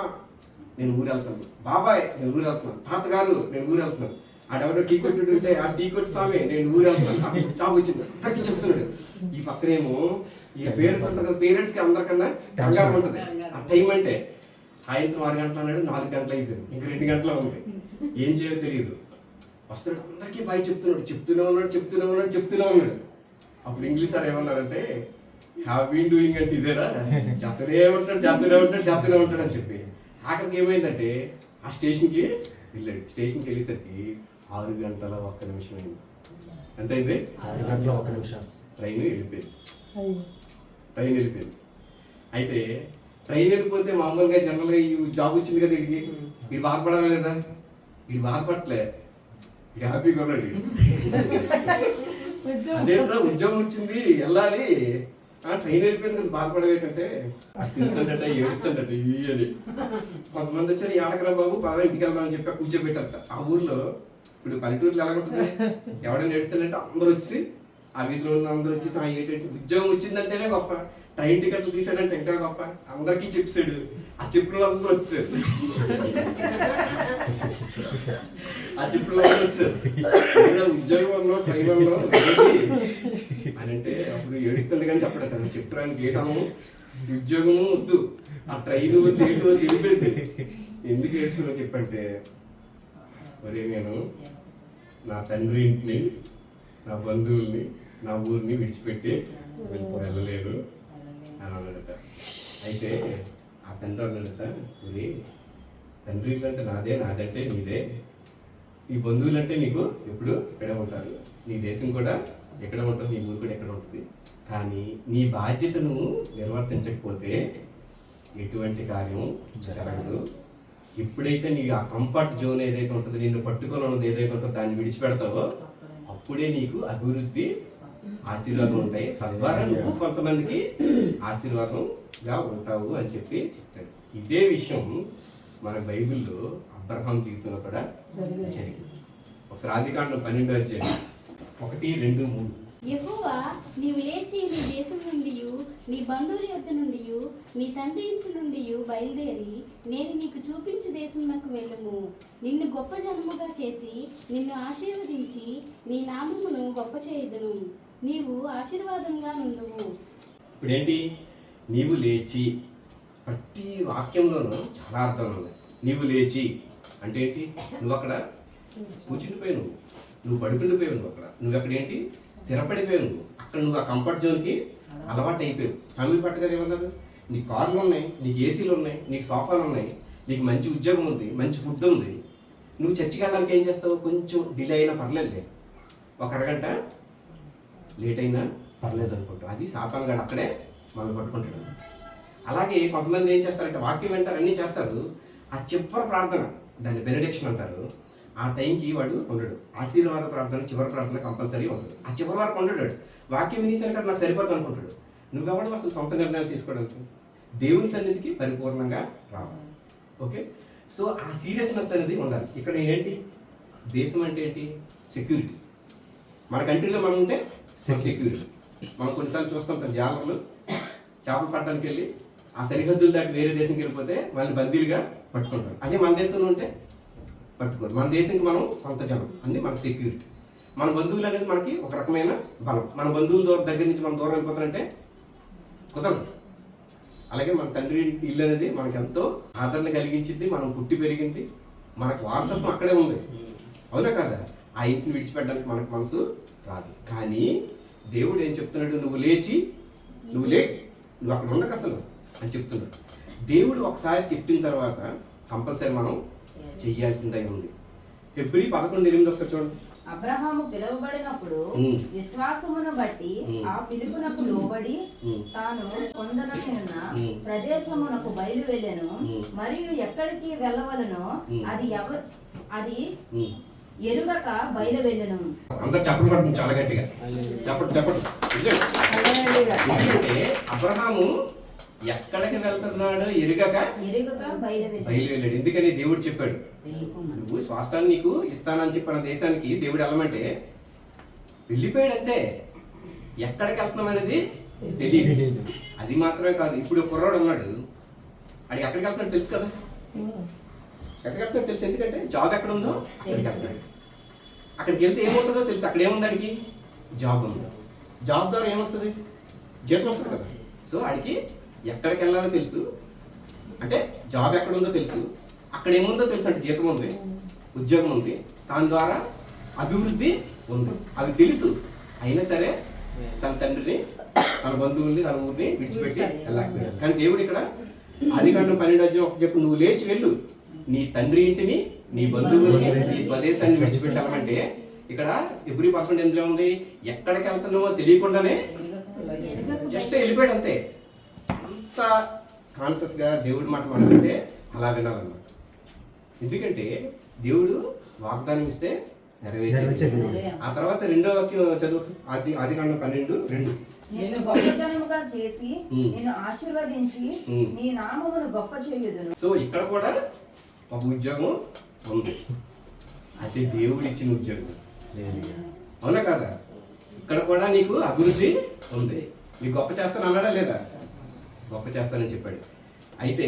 నేను ఊరు వెళ్తాను, బాబాయ్ నేను ఊరు వెళ్తున్నాను, తాతగారు నేను ఊరు వెళ్తున్నాను. ఆడెవరో టీ కొట్టుంటే ఆ టీ కొట్టి స్వామి నేను ఊరు వెళ్తున్నాను జాబ్ వచ్చింది అందరికీ చెప్తున్నాడు. ఈ పక్కనేమో ఈ పేరెంట్స్ ఉంటారు కదా, పేరెంట్స్కి అందరికన్నా కంగారు ఉంటుంది. ఆ టైం అంటే సాయంత్రం 6 గంటలు అన్నాడు, 4 గంటలు అయిపోయింది, ఇంక 2 గంటలు ఉంది, ఏం చేయాలో తెలియదు. వస్తున్నాడు, అందరికీ బాయ్ చెప్తూనే ఉన్నాడు. అప్పుడు ఇంగ్లీష్ సార్ ఏమన్నారంటే హ్యావ్ బీన్ డూయింగ్ అంటే ఇదేరా, చెప్తూనే ఉంటాడు అని చెప్పి ఆఖరికి ఏమైందంటే ఆ స్టేషన్కి వెళ్ళాడు. స్టేషన్కి వెళ్ళేసరికి 6 గంటల 1 నిమిషం అయింది. ఎంత అయింది? 6 గంటల 1 నిమిషం. ట్రైన్ వెళ్ళిపోయింది. అయితే ట్రైన్ వెళ్ళిపోతే మామూలుగా జనరల్గా ఈ జాబ్ వచ్చింది కదా వీడికి, వీడు బాధపడాలి లేదా? వీడు బాధపడలే, వీడు హ్యాపీగా ఉన్నాడు. అదేంటో ఉద్యోగం వచ్చింది వెళ్ళాలి, ట్రైన్ వెళ్ళిపోయింది కదా బాధపడేటంటే తింటుందట, ఏడుస్తుందట అని. కొంతమంది వచ్చారు, ఏడకరా బాబు బాగా ఇంటికి వెళ్దామని చెప్పి కూర్చోబెట్టారట. ఆ ఊర్లో ఇప్పుడు పల్లెటూరులో ఎలా ఉంటుంది, ఎవడైనా ఏడుస్తుందంటే అందరూ వచ్చి ఆ వీధిలో ఉన్న అందరూ వచ్చేసి ఏంటంటే ఉద్యోగం వచ్చిందంటేనే గొప్ప, ట్రైన్ టికెట్లు తీసాడంటే ఇంకా గొప్ప, అందరికీ చెప్పాడు. ఆ చెప్పిన అందరూ వచ్చారు, ఉద్యోగంలో ట్రైన్లో అని అంటే అప్పుడు ఏడుస్తుండే కానీ చెప్పడట, చెప్పడానికి ఏటాము ఉద్యోగము వద్దు, ఆ ట్రైన్ తేటు తెలిపెట్టి ఎందుకు ఏడుస్తున్నా చెప్పంటే, మరి నేను నా తండ్రి ఇంటిని, నా బంధువుల్ని, నా ఊరిని విడిచిపెట్టి వెళ్ళలేను అని అన్నాడట. అయితే ఆ తండ్రి అన్నాడట, మరి తండ్రి అంటే నాదంటే నీదే, నీ బంధువులంటే నీకు ఎప్పుడు ఇక్కడే ఉంటారు, నీ దేశం కూడా ఎక్కడ ఉంటుంది, నీ ఊరు కూడా ఎక్కడ ఉంటుంది, కానీ నీ బాధ్యత నువ్వు నిర్వర్తించకపోతే ఎటువంటి కార్యం జరగదు. ఎప్పుడైతే నీ ఆ కంఫర్ట్ జోన్ ఏదైతే ఉంటుందో, నిన్ను పట్టుకొని ఉన్నది ఏదైతే ఉంటుందో దాన్ని విడిచిపెడతావో అప్పుడే నీకు అభివృద్ధి, ఆశీర్వాదం ఉంటాయి. తద్వారా నువ్వు కొంతమందికి ఆశీర్వాదంగా ఉంటావు అని చెప్పి చెప్తాడు. ఇదే విషయం మన బైబిల్లో అబ్రహాం జీవితంలో కూడా జరిగింది. ఒకసారి ఆదికాండం 12:1-2-3. యెహోవా, నీవు లేచి నీ దేశం నుండి, నీ బంధువుల యొద్ద నుండి, నీ తండ్రి ఇంటి నుండి బయలుదేరి నేను నీకు చూపించు దేశమునకు వెళ్ళుము. నిన్ను గొప్ప జనముగా చేసి నిన్ను ఆశీర్వదించి నీ నామమును గొప్ప చేయుదును. నీవు ఆశీర్వాదంగా నుండువు. ఇప్పుడేంటి? నీవు లేచి, ప్రతి వాక్యంలోనూ చాలా అర్థం ఉంది. నీవు లేచి అంటే ఏంటి? నువ్వు అక్కడ కూర్చుండిపోయావు, నువ్వు పడుకుండిపోయావు, నువ్వు అక్కడ ఏంటి స్థిరపడిపోయావు, అక్కడ నువ్వు ఆ కంఫర్ట్ జోన్కి అలవాటు అయిపోయావు. ఫ్యామిలీ పట్టు గారు ఏమన్నారు, నీకు కార్లు ఉన్నాయి, నీకు ఏసీలు ఉన్నాయి, నీకు సోఫాలు ఉన్నాయి, నీకు మంచి ఉద్యోగం ఉంది, మంచి ఫుడ్ ఉంది, నువ్వు చర్చికి వెళ్ళడానికి ఏం చేస్తావు? కొంచెం డిలే అయినా పర్లేదులే, 1 అరగంట లేట్ అయినా పర్లేదు అనుకుంటావు. అది సాతాను గాడు అక్కడే మనం పట్టుకుంటాడు. అలాగే కొంతమంది ఏం చేస్తారంటే వాక్యం వింటారు, అన్నీ చేస్తారు, ఆ చివరి ప్రార్థన, దాన్ని బెనడిక్షన్ అంటారు, ఆ టైంకి వాడు ఉండడు. ఆశీర్వాద ప్రార్థన, చివరి ప్రార్థన కంపల్సరీ ఉంటుంది. ఆ చివరి వరకు ఉండడు. వాక్యం వినేసరికి నాకు సరిపోతుంది అనుకుంటాడు. నువ్వెవడు అసలు సొంత నిర్ణయాలు తీసుకోవడానికి? దేవుని సన్నిధికి పరిపూర్ణంగా రావాలి. ఓకే, సో ఆ సీరియస్నెస్ అనేది ఉండాలి. ఇక్కడ ఏంటి? దేశం అంటే ఏంటి? సెక్యూరిటీ. మన కంట్రీలో మనం ఉంటే సెక్యూరిటీ. మనం కొన్నిసార్లు చూస్తుంటాం, జాలర్లు చేపలు పట్టడానికి వెళ్ళి ఆ సరిహద్దులు దాటి వేరే దేశంకి వెళ్ళిపోతే వాళ్ళని బందీలుగా పట్టుకుంటారు. అదే మన దేశంలో ఉంటే పట్టుకోరు. మన దేశానికి మనం సొంత జనం, అన్నీ మనకు సెక్యూరిటీ. మన బంధువులు అనేది మనకి ఒక రకమైన బలం. మన బంధువుల దగ్గర నుంచి మనం దూరం వెళ్ళిపోతారంటే కుదరదు. అలాగే మన తండ్రి ఇల్లు అనేది మనకి ఎంతో ఆదరణ కలిగించింది, మనం పుట్టి పెరిగింది, మనకు వారసత్వం అక్కడే ఉంది, అవునా కాదా? ఆ ఇంటిని విడిచిపెట్టడానికి మనకు మనసు రాదు. కానీ దేవుడు ఏం చెప్తున్నాడు? నువ్వు లేచి, నువ్వు అక్కడ ఉండక అసలు అని చెప్తున్నాడు. దేవుడు ఒకసారి చెప్పిన తర్వాత కంపల్సరీ మనం చెయ్యాల్సిందే ఉంది. ఫిబ్రవరి 11:8 ఒకసారి చూడండి. అబ్రహాము పిలువబడినప్పుడు విశ్వాసమును బట్టి ఆ పిలుపునకు లోబడి తాను పొందనని ఉన్న ప్రదేశమునకు బయలు వెళ్ళెను. మరియు ఎక్కడికి వెళ్ళవలనో అది ఎరుగక బయలు వెళ్ళెను. అందరు చెప్పండి పడుతుంది చాలా గట్టిగా చెప్పండి. అబ్రహాము ఎక్కడికి వెళ్తున్నాడో ఎరుగక బయలు వెళ్ళాడు. ఎందుకని? దేవుడు చెప్పాడు, నువ్వు స్వాస్థాన్ని నీకు ఇస్తానని చెప్పిన దేశానికి దేవుడు వెళ్ళమంటే వెళ్ళిపోయాడు అంతే. ఎక్కడికి వెళ్తున్నాం అనేది తెలియదు. అది మాత్రమే కాదు, ఇప్పుడు కుర్రాడు ఉన్నాడు, అది ఎక్కడికి వెళ్తున్నాడు తెలుసు కదా. ఎక్కడికి వెళ్తున్నాడు తెలుసు, ఎందుకంటే జాబ్ ఎక్కడ ఉందో అక్కడికి వెళ్తున్నాడు. అక్కడికి వెళ్తే ఏముంటుందో తెలుసు. అక్కడ ఏముంది ఆడికి? జాబ్ ఉంది. జాబ్ ద్వారా ఏమొస్తుంది? జీతం వస్తుంది కదా. సో ఆడికి ఎక్కడికి వెళ్ళాలో తెలుసు, అంటే జాబ్ ఎక్కడ ఉందో తెలుసు, అక్కడ ఏముందో తెలుసు, అంటే జీతం ఉంది, ఉద్యోగం ఉంది, దాని ద్వారా అభివృద్ధి ఉంది, అవి తెలుసు. అయినా సరే తన తండ్రిని, తన బంధువుల్ని, తన ఊరిని విడిచిపెట్టి వెళ్ళకపోయాడు. కానీ దేవుడు ఇక్కడ ఆదికాండం 12 చెప్పు, నువ్వు లేచి వెళ్ళు, నీ తండ్రి ఇంటిని, నీ బంధువులని, నీ స్వదేశాన్ని విడిచిపెట్టాలంటే ఇక్కడ ఎబ్రీ 11 ఉంది, ఎక్కడికి వెళ్తున్నామో తెలియకుండానే జస్ట్ వెళ్ళిపోయాడు అంతే. అంత కాన్షియస్ గా దేవుడి మాట మాట్లాడితే అలా వినాలన్నమాట. ఎందుకంటే దేవుడు వాగ్దానం ఇస్తే నెరవేర్చేది. ఆ తర్వాత రెండో వాక్యం చదువు, ఆదికాండం 12:2. నిన్ను గొప్ప జనముగా చేసి నిన్ను ఆశీర్వదించి నీ నామమును గొప్ప చేయుదును. సో ఇక్కడ కూడా ఒక ఉద్యోగం ఉంది, అయితే దేవుడు ఇచ్చిన ఉద్యోగం, అవునా కదా? ఇక్కడ కూడా నీకు అభివృద్ధి ఉంది. నీకు గొప్ప చేస్తాను అన్నాడా లేదా? గొప్ప చేస్తానని చెప్పాడు. అయితే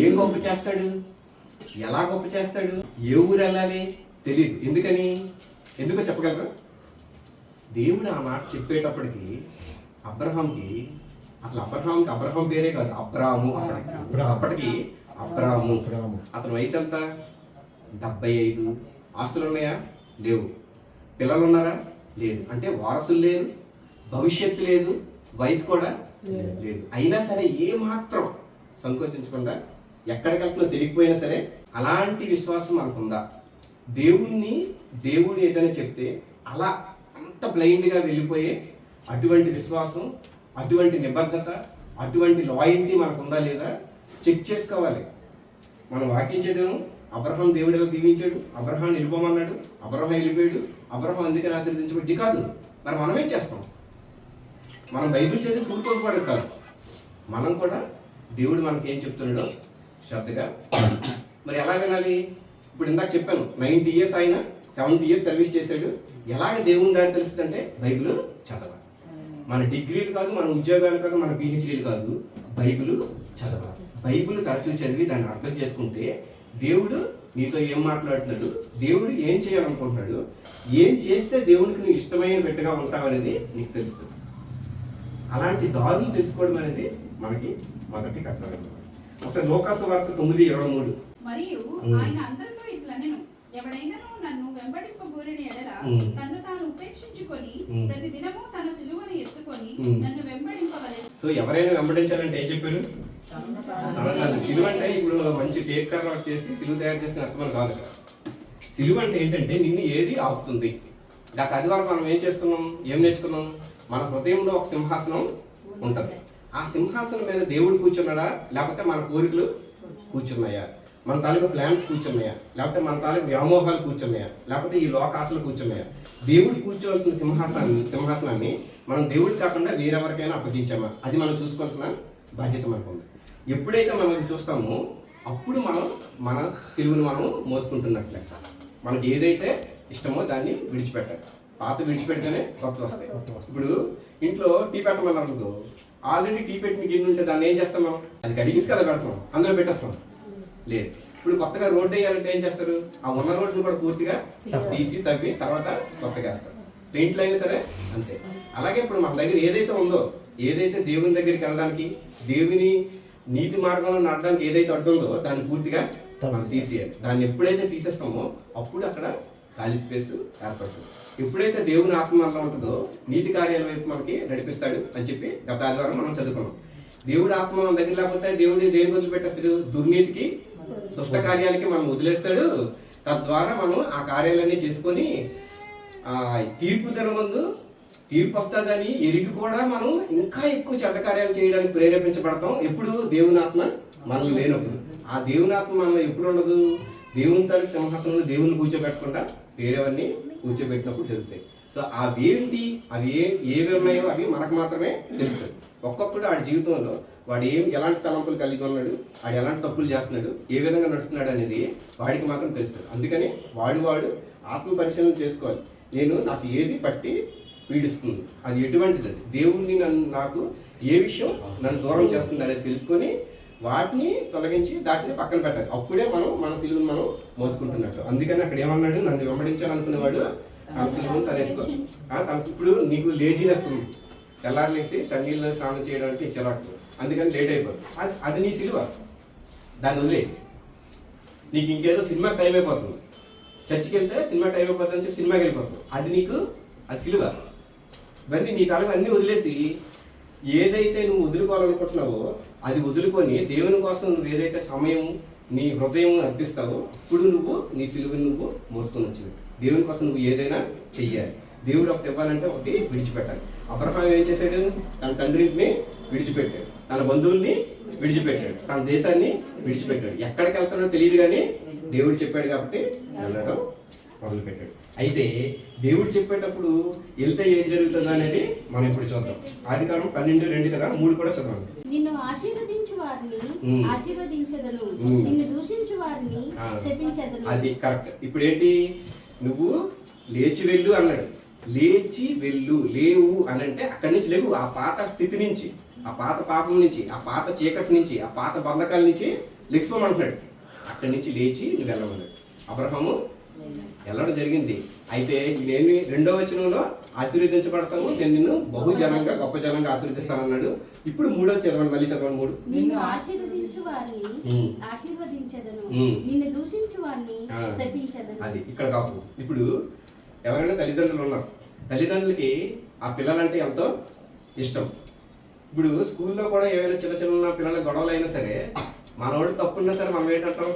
ఏం గొప్ప చేస్తాడు, ఎలా గొప్ప చేస్తాడు, ఏ ఊరు వెళ్ళాలి తెలియదు. ఎందుకో చెప్పగలరా? దేవుడు ఆ మాట చెప్పేటప్పటికి అబ్రహాంకి, అసలు అబ్రహాం పేరే కాదు, అబ్రాము. అప్పటికి అబ్రాము. అతని వయసు ఎంత? 75. ఆస్తులు ఉన్నాయా? లేవు. పిల్లలు ఉన్నారా? లేదు. అంటే వారసులు లేరు, భవిష్యత్తు లేదు, వయసు కూడా లేదు. అయినా సరే ఏ మాత్రం సంకోచించకుండా ఎక్కడికి వెళ్తున్నా తెలియకపోయినా సరే అలాంటి విశ్వాసం మనకుందా? దేవుడు ఏదైనా చెప్తే అలా అంత బ్లైండ్గా వెళ్ళిపోయే అటువంటి విశ్వాసం, అటువంటి నిబద్ధత, అటువంటి లాయల్టీ మనకుందా లేదా చెక్ చేసుకోవాలి. మనం వాకించేదేమో అబ్రహాం దేవుడు ఎలా దీవించాడు, అబ్రహాం నిలుపమన్నాడు, అబ్రహాం వెళ్ళిపోయాడు, అబ్రహాం అందుకని ఆశీర్వదించబడి కాదు. మరి మనం ఏం చేస్తాం? మనం బైబిల్ చదివి కూరుకోకపోవడం కాదు, మనం కూడా దేవుడు మనకి ఏం చెప్తున్నాడో శ్రద్ధగా. మరి ఎలా వినాలి? ఇప్పుడు ఇందాక చెప్పాను, 90 years ఆయన 70 years సర్వీస్ చేశాడు. ఎలాగ దేవుని దారి తెలుస్తుందంటే బైబిల్ చదవాలి. మన డిగ్రీలు కాదు, మన ఉద్యోగాలు కాదు, మన పిహెచ్డీలు కాదు, బైబిల్ చదవాలి. బైబిల్ తరచూ చదివి దాన్ని అర్థం చేసుకుంటే దేవుడు నీతో ఏం మాట్లాడుతున్నాడు, దేవుడు ఏం చేయాలనుకుంటున్నాడు, ఏం చేస్తే దేవుడికి నువ్వు ఇష్టమైన బిడ్డగా ఉంటావు అనేది నీకు తెలుస్తుంది. అలాంటి దారులు తెలుసుకోవడం అనేది మనకి మొదటి కర్తవ్యం. ఒకసారి లోకాసు వార్త 9:23. మరియు ఆయన అందరితో ఇట్లనెను, ఎవడైనను నన్ను వెంబడింపగోరిన ఎడల తన్ను తాను ఉపేక్షించుకొని ప్రతి దినము తన సిలువను ఎత్తుకొని నన్ను వెంబడింపవలెను. సో ఎవరైనా వెంబడించాలంటే ఏం చెప్పారు? సిలువ అంటే ఇప్పుడు మంచి టేక్ కర్ర చేసి సిలువ తయారు చేసిన అర్థమని కాదు. సిలువ అంటే ఏంటంటే నిన్ను ఏది ఆపుతుంది. నాకు అది వరకు మనం ఏం చేసుకున్నాం, ఏం నేర్చుకున్నాం? మన హృదయంలో ఒక సింహాసనం ఉంటుంది. ఆ సింహాసనం మీద దేవుడు కూర్చున్నాడా, లేకపోతే మన కోరికలు కూర్చున్నాయా, మన తాలూకు ప్లాన్స్ కూర్చున్నాయా, లేకపోతే మన తాలూకు వ్యామోహాలు కూర్చున్నాయా, లేకపోతే ఈ లోకాశలు కూర్చున్నాయా? దేవుడు కూర్చోవలసిన సింహాసనాన్ని మనం దేవుడు కాకుండా వేరెవరికైనా అప్పగించామా? అది మనం చూసుకోవాల్సిన బాధ్యత మనకు ఉంది. ఎప్పుడైతే మనం చూస్తామో అప్పుడు మనం మన సిలువను మనం మోసుకుంటున్నట్లే. మనకి ఏదైతే ఇష్టమో దాన్ని విడిచిపెట్టాలి. పాత విడిచిపెడితేనే కొత్త వస్తాయి. ఇప్పుడు ఇంట్లో టీ పెట్టమన్నారు, ఆల్రెడీ టీ పెట్టిన గిన్నె ఉంటే దాన్ని ఏం చేస్తాం మనం? అది కడిగిసి కదా పెడతాం, అందులో పెట్టేస్తాం. లేదు, ఇప్పుడు కొత్తగా రోడ్డు వేయాలంటే ఏం చేస్తారు? ఆ ఉన్న రోడ్డును కూడా పూర్తిగా తీసి తవ్వి తర్వాత కొత్తగా వేస్తారు. పెయింట్లు అయినా సరే అంతే. అలాగే ఇప్పుడు మన దగ్గర ఏదైతే ఉందో, ఏదైతే దేవుని దగ్గరికి వెళ్ళడానికి, దేవుని నీతి మార్గంలో నడడానికి ఏదైతే అడ్డు ఉందో దాన్ని పూర్తిగా మనం తీసేయాలి. దాన్ని ఎప్పుడైతే తీసేస్తామో అప్పుడు అక్కడ ఖాళీ స్పేస్ ఏర్పడుతుంది. ఎప్పుడైతే దేవుని ఆత్మ మనలో ఉంటుందో నీతి కార్యాల వైపు మనకి నడిపిస్తాడు అని చెప్పి గత ఆదివారం మనం చదువుకున్నాం. దేవుడి ఆత్మ మన దగ్గర లేకపోతే దేవుడు దేని వదిలిపెట్టేస్తాడు? దుర్నీతికి, దుష్ట కార్యాలకి మనం వదిలేస్తాడు. తద్వారా మనం ఆ కార్యాలన్నీ చేసుకొని తీర్పు దినమందు తీర్పు వస్తుందని ఎరిగి కూడా మనం ఇంకా ఎక్కువ చెడ్డ కార్యాలు చేయడానికి ప్రేరేపించబడతాం. ఎప్పుడు? దేవుని ఆత్మ మనలో లేనప్పుడు. ఆ దేవుని ఆత్మ మనలో ఎప్పుడు ఉండదు? దేవుని తాలూకు సింహాసనంలో దేవుని కూర్చోబెట్టకుండా వేరేవన్నీ కూర్చోబెట్టినప్పుడు జరుగుతాయి. సో అవేంటి, అవి ఏవి ఉన్నాయో అవి మనకు మాత్రమే తెలుస్తాయి. ఒక్కొక్కడు ఆడి జీవితంలో వాడు ఎలాంటి తలంపులు కలిగి ఉన్నాడు, వాడు ఎలాంటి తప్పులు చేస్తున్నాడు, ఏ విధంగా నడుస్తున్నాడు అనేది వాడికి మాత్రం తెలుస్తుంది. అందుకని వాడు ఆత్మ పరిశీలన చేసుకోవాలి. నాకు ఏది పట్టి పీడిస్తుంది, అది ఎటువంటిది, దేవుణ్ణి నాకు ఏ విషయం నన్ను దూరం చేస్తుంది అనేది తెలుసుకొని వాటిని తొలగించి దాటిని పక్కన పెట్టాలి. అప్పుడే మనం మన సిలువను మనం మోసుకుంటున్నట్టు. అందుకని అక్కడ ఏమన్నాడు, నన్ను వెంబడించాలనుకునేవాడు తన సిలువను తన ఎత్తుకో. ఇప్పుడు నీకు లేజినెస్ ఉంది, తెల్లారు లేచి చన్నీళ్ళు స్నానం చేయడానికి చిరాకు, అందుకని లేట్ అయిపోతుంది. అది నీ సిలువ, దాన్ని వదిలే. నీకు ఇంకేదో సినిమా టైం అయిపోతుంది, చర్చికి వెళ్తే సినిమా టైం అయిపోతుందని చెప్పి సినిమాకి వెళ్ళిపోతుంది, అది నీకు అది సిలువ. ఇవన్నీ నీ తల అన్నీ వదిలేసి ఏదైతే నువ్వు వదులుకోవాలనుకుంటున్నావో అది వదులుకొని దేవుని కోసం నువ్వు ఏదైతే సమయం నీ హృదయం అర్పిస్తావో ఇప్పుడు నువ్వు నీ సిలువని నువ్వు మోసుకొని వచ్చింది. దేవుని కోసం నువ్వు ఏదైనా చెయ్యాలి. దేవుడు ఒకటి ఇవ్వాలంటే ఒకటి విడిచిపెట్టాలి. అబ్రహాం ఏం చేశాడు, తన తండ్రిని విడిచిపెట్టాడు, తన బంధువుల్ని విడిచిపెట్టాడు, తన దేశాన్ని విడిచిపెట్టాడు. ఎక్కడికి వెళ్తాడో తెలియదు కానీ దేవుడు చెప్పాడు కాబట్టి వెళ్ళడం మొదలుపెట్టాడు. అయితే దేవుడు చెప్పేటప్పుడు వెళ్తే ఏం జరుగుతుందో అనేది మనం ఇప్పుడు చూద్దాం. ఆదికాండం 12:2 కదా, 3 కూడా చదవండి. నిన్ను ఆశీర్వదించు వారిని ఆశీర్వదించదను, మ్మ్. నిన్ను దూషించు వారిని శపించదను. అది కరెక్ట్. ఇప్పుడు ఏంటి, నువ్వు లేచి వెళ్ళు అన్నాడు. లేచి వెళ్ళు, లేవు అని అంటే అక్కడి నుంచి లేవు. ఆ పాత స్థితి నుంచి, ఆ పాత పాపం నుంచి, ఆ పాత చీకటి నుంచి, ఆ పాత బంధకాల నుంచి లెగిసిపోమంటున్నాడు. అక్కడి నుంచి లేచి నువ్వు వెళ్ళమన్నాడు. అబ్రహాము వెళ్ళడం జరిగింది. అయితే నేను 2వ వచనంలో ఆశీర్వదించబడతాము, నేను నిన్ను బహుజనంగా గొప్ప జనంగా ఆశీర్వదిస్తానన్నాడు. ఇప్పుడు 3వ చదవండి, మళ్ళీ చదవండి 3. నిన్ను ఆశీర్వదించు వారిని ఆశీర్వదించదను, నిన్ను దూషించు వారిని శపించదను. అది ఇక్కడ కాపు. ఇప్పుడు ఎవరైనా తల్లిదండ్రులు ఉన్నారు, తల్లిదండ్రులకి ఆ పిల్లలంటే ఎంతో ఇష్టం. ఇప్పుడు స్కూల్లో కూడా ఏవైనా చిన్న చిన్న పిల్లల గొడవలు అయినా సరే, మనవాడు తప్పున్నా సరే మనం ఏంటంటాం,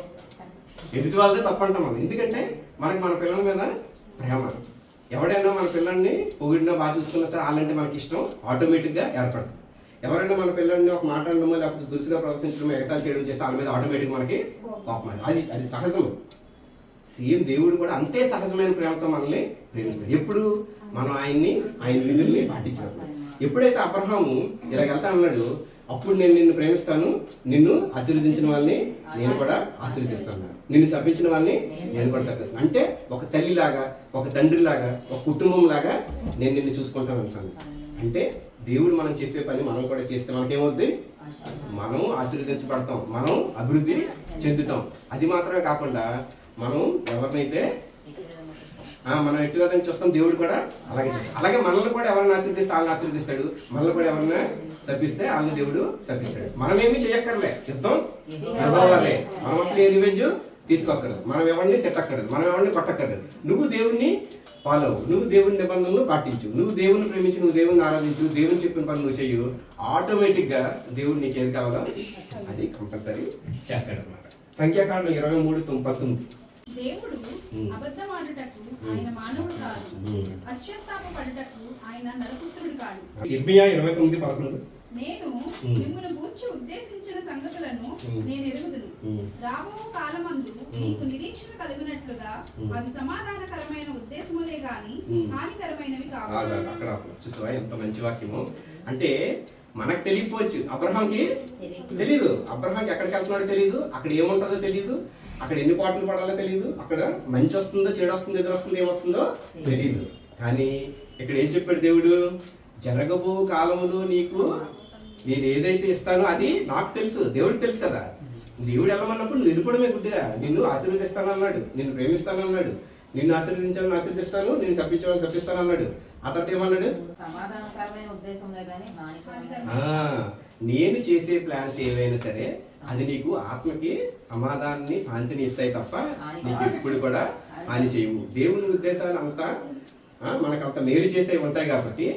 ఎదుటి వాళ్ళదే తప్పు అంటాం మనం. ఎందుకంటే మనకి మన పిల్లల మీద ప్రేమ. ఎవడైనా మన పిల్లల్ని పొగిడినా బాగా చూసుకున్నా సరే వాళ్ళంటే మనకి ఇష్టం ఆటోమేటిక్గా ఏర్పడుతుంది. ఎవరైనా మన పిల్లల్ని ఒక మాట అనడమో లేకపోతే దురుసుగా ప్రవర్తించడం, ఎగతాలు చేయడం చేస్తే వాళ్ళ మీద ఆటోమేటిక్గా మనకి కోపం. అది సహజం. సేమ్ దేవుడు కూడా అంతే సహజమైన ప్రేమతో మనల్ని ప్రేమిస్తాడు. ఎప్పుడు మనం ఆయన విధుల్ని పాటించాలి. ఎప్పుడైతే అబ్రహాము ఇలా వెళ్తా అన్నాడు, అప్పుడు నేను నిన్ను ప్రేమిస్తాను, నిన్ను ఆశీర్వదించిన వాళ్ళని నేను కూడా ఆశీర్వదిస్తాను, నిన్ను శపించిన వాళ్ళని నేను కూడా శపిస్తాను. అంటే ఒక తల్లిలాగా, ఒక తండ్రిలాగా, ఒక కుటుంబం లాగా నేను నిన్ను చూసుకుంటాను అంటాను. అంటే దేవుడు మనం చెప్పే పని మనం కూడా చేస్తే మనకేమవుద్ది, మనం ఆశీర్వదించబడతాం, మనం అభివృద్ధి చెందుతాం. అది మాత్రమే కాకుండా మనం ఎవరినైతే మనం ఎట్టుగా చూస్తాం, దేవుడు కూడా అలాగే చేస్తాడు. అలాగే మనల్ని కూడా ఎవరిని ఆశీర్దిస్తే వాళ్ళని ఆశీర్దిస్తాడు, మనల్ని కూడా ఎవరిని శపిస్తే వాళ్ళని దేవుడు శపిస్తాడు. మనమేమి చేయక్కర్లే, యుద్ధం యెహోవాదే. మనం అసలు ఏ రివెంజ్ తీసుకోక్కర్లేదు, మనం ఎవరిని తిట్టక్కర్లేదు, మనం ఎవరిని కొట్టక్కర్లేదు. నువ్వు దేవుణ్ణి ఫాలో అవ్వు, నువ్వు దేవుని నిబంధనలు పాటించు, నువ్వు దేవుని ప్రేమించి, నువ్వు దేవుని ఆరాధించు, దేవుని చెప్పిన పని నువ్వు చెయ్యు, ఆటోమేటిక్గా దేవుడు నీకు ఏది కావాలో అది కంపల్సరీ చేస్తాడనమాట. సంఖ్యాకాండం 23:19. దేవుడు అబద్ధమాడుటకు ఆయన మానవుడు కాదు, పశ్చాత్తాపపడుటకు ఆయన నరపుత్రుడు కాడు. ఇర్మియా 29:11. నేను మిమ్మును గూర్చి ఉద్దేశించిన సంగతులను నేను ఎరుగుదును, రాబో కాలమందు నీకు నిరీక్షణ కలుగునట్లుగా అవి సమాధానకరమైన ఉద్దేశములే గాని హానికరమైనవి కావు. అక్కడ చూసావా ఎంత మంచి వాక్యము. అంటే మనకు తెలియకపోవచ్చు, అబ్రహాంకి తెలియదు. అబ్రహాంకి ఎక్కడికి వెళ్తున్నాడో తెలియదు, అక్కడ ఏముంటుందో తెలియదు, అక్కడ ఎన్ని పాటలు పడాలో తెలియదు, అక్కడ మంచి వస్తుందో చెడు వస్తుందో ఎదురు వస్తుందో ఏమొస్తుందో తెలియదు. కానీ ఇక్కడ ఏం చెప్పాడు దేవుడు, జరగబో కాలములో నీకు నేను ఏదైతే ఇస్తానో అది నాకు తెలుసు, దేవుడికి తెలుసు కదా. దేవుడు వెళ్ళమన్నప్పుడు నువ్వు వెళ్ళిపోవడమే గుడ్డిగా. నిన్ను ఆశీర్వదిస్తాను అన్నాడు, నిన్ను ప్రేమిస్తాను అన్నాడు, నిన్ను ఆశీర్వదించాలని ఆశీర్దిస్తాను, నేను శపించాలని శపిస్తాను అన్నాడు. ఆ తర్వాత ఏమన్నాడు, సమాధానకరమైన ఉద్దేశంలో కానీ నేను చేసే ప్లాన్స్ ఏవైనా సరే అది నీకు ఆత్మకి సమాధానాన్ని శాంతిని ఇస్తాయి తప్ప నీకు ఎప్పుడు కూడా హాని చేయవు. దేవుని ఉద్దేశాలు అంతా మనకంత మేలు చేసేవి ఉంటాయి కాబట్టి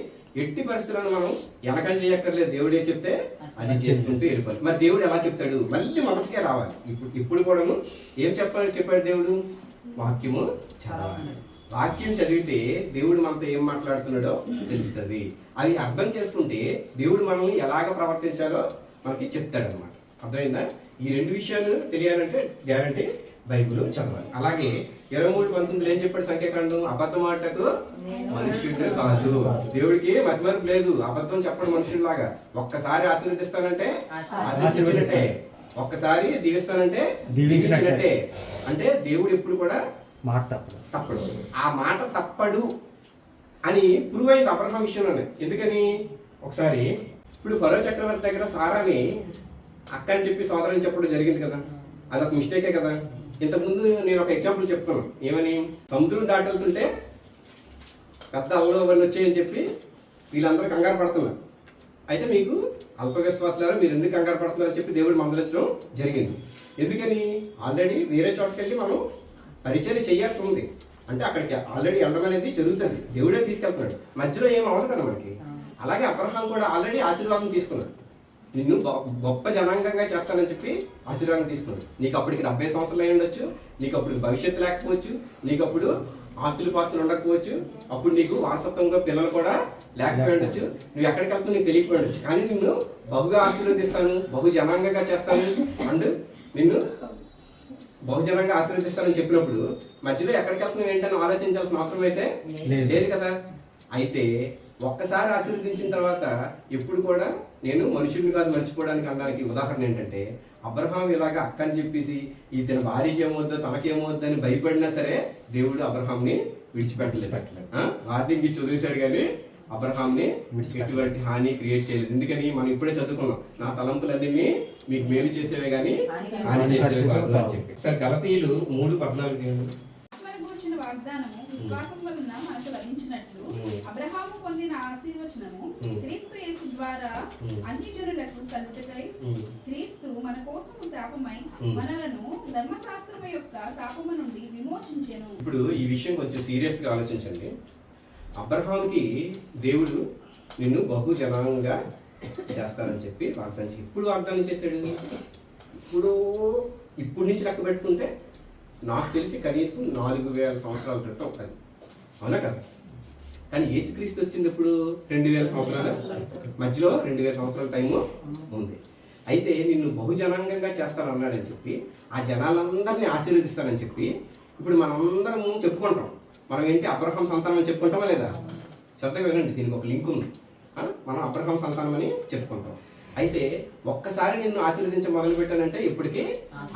ఎట్టి పరిస్థితులను మనం వెనకం చేయక్కర్లేదు. దేవుడు ఏం చెప్తే అది చేసుకుంటూ వెళ్ళిపోవాలి. మరి దేవుడు ఎలా చెప్తాడు, మళ్ళీ మొదటికే రావాలి. ఇప్పుడు కూడాను ఏం చెప్పాడు దేవుడు, వాక్యము చదవాలి. వాక్యం చదివితే దేవుడు మనతో ఏం మాట్లాడుతున్నాడో తెలుస్తుంది. అవి అర్థం చేసుకుంటే దేవుడు మనల్ని ఎలాగ ప్రవర్తించాలో మనకి చెప్తాడు అనమాట. అర్థమైందా? ఈ 2 విషయాలు తెలియాలంటే గ్యారంటీ బైబిల్ చదవాలి. అలాగే 23:19 ఏం చెప్పాడు సంఖ్యాకాండం, అబద్ధం ఆటకు మనుషుడు కాదు. దేవుడికి మతిమరుపు లేదు, అబద్ధం చెప్పడం మనుషుడిలాగా. ఒక్కసారి ఆశీర్వదిస్తానంటే ఆశీర్వదించినట్టే, ఒక్కసారి దీవిస్తానంటే దీవించినట్టే. అంటే దేవుడు ఎప్పుడు కూడా మాట తప్పడు. ఆ మాట తప్పడు అని ప్రూవ్ అయింది అబ్రహాం విషయంలోనే. ఎందుకని, ఒకసారి ఇప్పుడు ఫరో చక్రవర్తి దగ్గర సారాని అక్క అని చెప్పి సోదరని చెప్పడం జరిగింది కదా, అదొక మిస్టేకే కదా. ఇంతకుముందు నేను ఒక ఎగ్జాంపుల్ చెప్తున్నాను, ఏమని, సముద్రం దాటి వెళ్తుంటే పెద్ద అల్లలు అవన్నీ వచ్చాయని చెప్పి వీళ్ళందరూ కంగారు పడుతున్నారు. అయితే మీకు అల్ప విశ్వాసాలు మీరు ఎందుకు కంగారు పడుతున్నారని చెప్పి దేవుడు మందలించడం జరిగింది. ఎందుకని, ఆల్రెడీ వేరే చోటుకి వెళ్ళి మనం పరిచయం చేయాల్సి ఉంది. అంటే అక్కడికి ఆల్రెడీ వెళ్ళడం అనేది జరుగుతుంది, దేవుడే తీసుకెళ్తున్నాడు, మధ్యలో ఏం అవ్వదు కదా మనకి. అలాగే అబ్రహాం కూడా ఆల్రెడీ ఆశీర్వాదం తీసుకున్నాడు, నిన్ను గొప్ప జనాంగంగా చేస్తానని చెప్పి ఆశీర్వాదం తీసుకున్నాడు. నీకు అప్పటికి 70 సంవత్సరాలు అయి ఉండొచ్చు, నీకు అప్పుడు భవిష్యత్తు లేకపోవచ్చు, నీకు అప్పుడు ఆస్తులు పాస్తులు ఉండకపోవచ్చు, అప్పుడు నీకు వారసత్వంగా పిల్లలు కూడా లేకపోయి ఉండొచ్చు, నువ్వు ఎక్కడికి వెళ్తావు నీకు తెలియకపోయి ఉండొచ్చు. కానీ నిన్ను బహుగా ఆశీర్వదిస్తాను, బహు జనాంగంగా చేస్తాను అండ్ నిన్ను బహుజనంగా ఆశీర్వదిస్తానని చెప్పినప్పుడు మధ్యలో ఎక్కడికి వెళ్తున్నావు ఏంటని ఆలోచించాల్సిన అవసరం అయితే లేదు కదా. అయితే ఒక్కసారి ఆశీర్వదించిన తర్వాత ఎప్పుడు కూడా నేను మనుషుడిని కాదు మర్చిపోవడానికి అనడానికి ఉదాహరణ ఏంటంటే, అబ్రహాం ఇలాగ అక్క అని చెప్పేసి ఇతని భార్యకి ఏమవుద్దో తనకేమవుద్దో అని భయపడినా సరే దేవుడు అబ్రహాంని విడిచిపెట్టలేదు. వార్తించి చదివేశాడు కానీ అబ్రహాంని ఎటువంటి హాని క్రియేట్ చేయలేదు. ఎందుకని మనం ఇప్పుడే చదువుకున్నాం, నా తలంపులన్నీ మీకు మేలు చేసేవే కానీ హాని చేసేవే కాదు అని చెప్పి. సార్ గలతీయులు 3:14 కూర్చున్న వాగ్దానము విశ్వాసం వలన మనకు లభించినట్లు అబ్రహాము పొందిన ఆశీర్వచనము క్రీస్తు యేసు ద్వారా అన్ని జనులకు కలుగుతాయి. క్రీస్తు మన కోసము శాపమై మనలను ధర్మశాస్త్రము యొక్క శాపము నుండి విమోచించెను. ఇప్పుడు ఈ విషయం కొంచెం సీరియస్ గా ఆలోచించండి. అబ్రహాంకి దేవుడు నిన్ను బహు జనంగా చేస్తానని చెప్పి వాగ్దానం చేసి ఎప్పుడు వాగ్దానం చేశాడు? ఇప్పుడు నుంచి లెక్క పెట్టుకుంటే నాకు తెలిసి కనీసం 4000 సంవత్సరాల క్రితం అది, అవునా కదా. కానీ యేసుక్రీస్తు వచ్చింది ఇప్పుడు 2000 సంవత్సరాల మధ్యలో 2000 సంవత్సరాల టైము ఉంది. అయితే నిన్ను బహుజనాంగంగా చేస్తానన్నాడని చెప్పి ఆ జనాలందరినీ ఆశీర్వదిస్తానని చెప్పి ఇప్పుడు మనందరం చెప్పుకుంటాం. మనం ఏంటి అబ్రహాం సంతానం అని చెప్పుకుంటామా లేదా? శ్రద్ధగా వినండి, దీనికి ఒక లింక్ ఉంది. మనం అబ్రహాం సంతానం అని చెప్పుకుంటాం. అయితే ఒక్కసారి నిన్ను ఆశీర్వదించ మొదలు పెట్టానంటే ఇప్పటికీ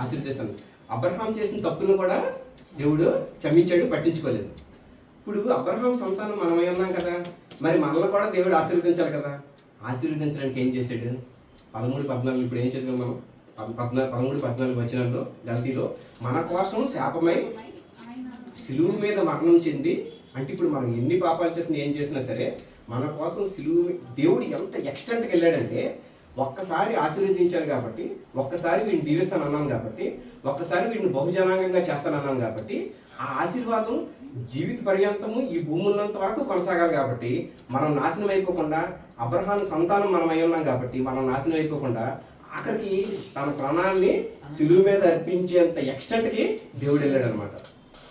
ఆశీర్వదిస్తాను. అబ్రహాం చేసిన తప్పును కూడా దేవుడు క్షమించాడు, పట్టించుకోలేదు. ఇప్పుడు అబ్రహాం సంతానం మనమై ఉన్నాం కదా, మరి మనల్ని కూడా దేవుడు ఆశీర్వదించాలి కదా. ఆశీర్వదించడానికి ఏం చేశాడు? 13:14 ఇప్పుడు ఏం చదివాం మనం? 13:14 వచనంలో గలతీలో మన కోసం శాపమై సిలువు మీద మరణం చెంది, అంటే ఇప్పుడు మనం ఎన్ని పాపాలు చేసినా ఏం చేసినా సరే మన కోసం సిలువు దేవుడు ఎంత ఎక్స్టెంట్కి వెళ్ళాడంటే, ఒక్కసారి ఆశీర్వదించారు కాబట్టి, ఒక్కసారి వీడిని దీవిస్తాను అన్నాను కాబట్టి, ఒక్కసారి వీడిని బహుజనాంగంగా చేస్తానన్నాను కాబట్టి, ఆ ఆశీర్వాదం జీవిత పర్యంతము ఈ భూమి ఉన్నంత వరకు కొనసాగాలి. కాబట్టి మనం నాశనం అయిపోకుండా, అబ్రహాం సంతానం మనం అయి ఉన్నాం కాబట్టి మనం నాశనం అయిపోకుండా ఆఖరికి తన ప్రాణాన్ని సిలువు మీద అర్పించేంత ఎక్స్టెంట్కి దేవుడు వెళ్ళాడు అనమాట.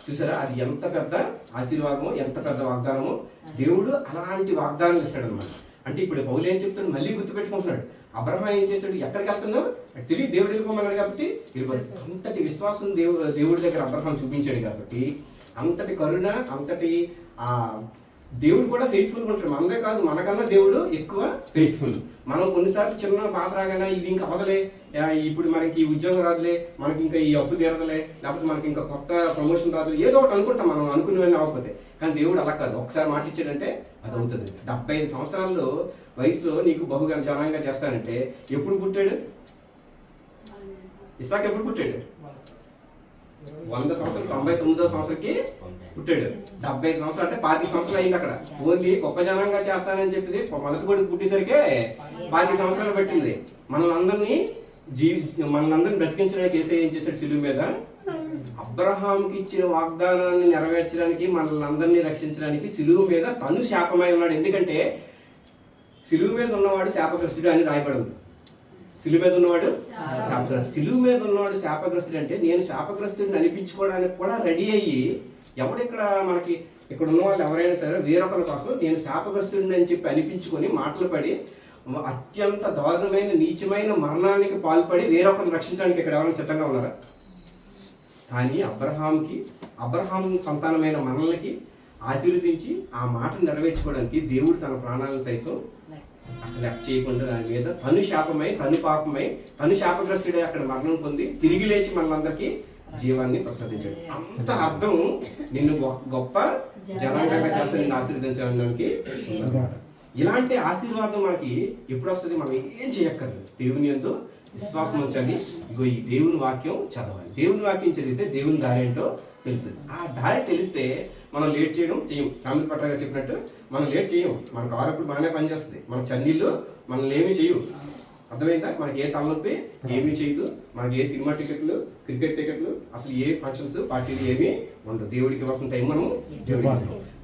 చూసారా, అది ఎంత పెద్ద ఆశీర్వాదమో, ఎంత పెద్ద వాగ్దానమో. దేవుడు అలాంటి వాగ్దానాలు ఇస్తాడనమాట. అంటే ఇప్పుడు పౌలు ఏం చెప్తాడు, మళ్ళీ గుర్తుపెట్టుకుంటున్నాడు. అబ్రహాం ఏం చేశాడు, ఎక్కడికి వెళ్తుందో తిరిగి దేవుడు వెళ్ళిపోమన్నాడు కాబట్టి వెళ్ళిపోయాడు. అంతటి విశ్వాసం దేవుడి దగ్గర అబ్రహాం చూపించాడు కాబట్టి, అంతటి కరుణ, అంతటి దేవుడు కూడా ఫెయిత్ఫుల్గా ఉంటాడు. మనదే కాదు, మనకన్నా దేవుడు ఎక్కువ ఫెయిత్ఫుల్. మనం కొన్నిసార్లు చిన్న బాధ రాగానే ఇది ఇంకా అవదలే, ఇప్పుడు మనకి ఈ ఉద్యోగం రాదులే, మనకి ఇంకా ఈ అప్పు తీరదలే, లేకపోతే మనకి ఇంకా కొత్త ప్రమోషన్ రాదు, ఏదో ఒకటి అనుకుంటాం మనం అనుకునేవన్నీ అవ్వకపోతే. కానీ దేవుడు అలా కాదు, ఒకసారి మాట ఇచ్చాడంటే అది అవుతుంది. 75 సంవత్సరాల్లో వయసులో నీకు బహుగా జనంగా చేస్తానంటే ఎప్పుడు పుట్టాడు? ఇస్సాకు ఎప్పుడు పుట్టాడు? 100 సంవత్సరాలు 99వ సంవత్సరానికి పుట్టాడు. 75 సంవత్సరాలు అంటే 25 సంవత్సరాలు అయింది అక్కడ. ఓన్లీ గొప్ప జనంగా చేస్తానని చెప్పేసి మొదటి కొడుకు పుట్టేసరికే 25 సంవత్సరాలు పట్టింది. మనల్ని బ్రతికించడానికి యేసయ్య ఏం చేశాడు? సిలువ మీద అబ్రహాంకి ఇచ్చిన వాగ్దానాన్ని నెరవేర్చడానికి, మనల్ని అందరినీ రక్షించడానికి సిలువ మీద తను శాపమై ఉన్నాడు. ఎందుకంటే సిలువ మీద ఉన్నవాడు శాపగ్రస్తుడు అని రాయబడింది. సిలువ మీద ఉన్నవాడు శాపగ్రస్తుడు. సిలువ మీద ఉన్నవాడు శాపగ్రస్తుడు అంటే నేను శాపగ్రస్తుడిని అనిపించుకోవడానికి కూడా రెడీ అయ్యి, ఎవడిక్కడ మనకి ఇక్కడ ఉన్న వాళ్ళు ఎవరైనా సరే వేరొకరి కోసం నేను శాపగ్రస్తుడిని అని చెప్పి అనిపించుకొని మాటలు పడి అత్యంత దారుణమైన నీచమైన మరణానికి పాల్పడి వేరొకరిని రక్షించడానికి ఇక్కడ ఎవరైనా సిద్ధంగా ఉన్నారా? కానీ అబ్రహాం సంతానమైన మనల్ని ఆశీర్వదించి ఆ మాటను నెరవేర్చుకోవడానికి దేవుడు తన ప్రాణాలను సైతం లెక్క చేయకుండా దాని మీద తను శాపమై, తను పాపమై, తను శాపగ్రస్తుడే అక్కడ మరణం పొంది తిరిగి లేచి మనందరికీ జీవాన్ని ప్రసాదించాడు. అంత అర్థం నిన్ను గొప్ప జనాంగంగా చేస్తే నిన్ను ఆశీర్వదించడానికి. ఇలాంటి ఆశీర్వాదం మనకి ఎప్పుడు వస్తుంది? మనం ఏం చేయక్కర్లేదు. దేవుని యందు విశ్వాసం ఉంచాలి. ఇగో ఈ దేవుని వాక్యం చదవాలి. దేవుని వాక్యం చదివితే దేవుని దారి ఏంటో తెలుసు. ఆ దారి తెలిస్తే మనం లేట్ చేయడం చేయం. సామెత పట్ల గారు చెప్పినట్టు మనం లేట్ చేయం. మన కారు అప్పుడు బాగానే పనిచేస్తుంది. మన చన్నీళ్ళు మనల్ని ఏమీ చేయవు. అర్థమైందా? మనకి ఏ తలనొప్పి ఏమీ చేయదు. మనకి ఏ సినిమా టికెట్లు, క్రికెట్ టికెట్లు, అసలు ఏ ఫంక్షన్స్ పార్టీలు ఏమీ ఉండవు. దేవుడికి ఇవ్వాల్సిన టైం మనం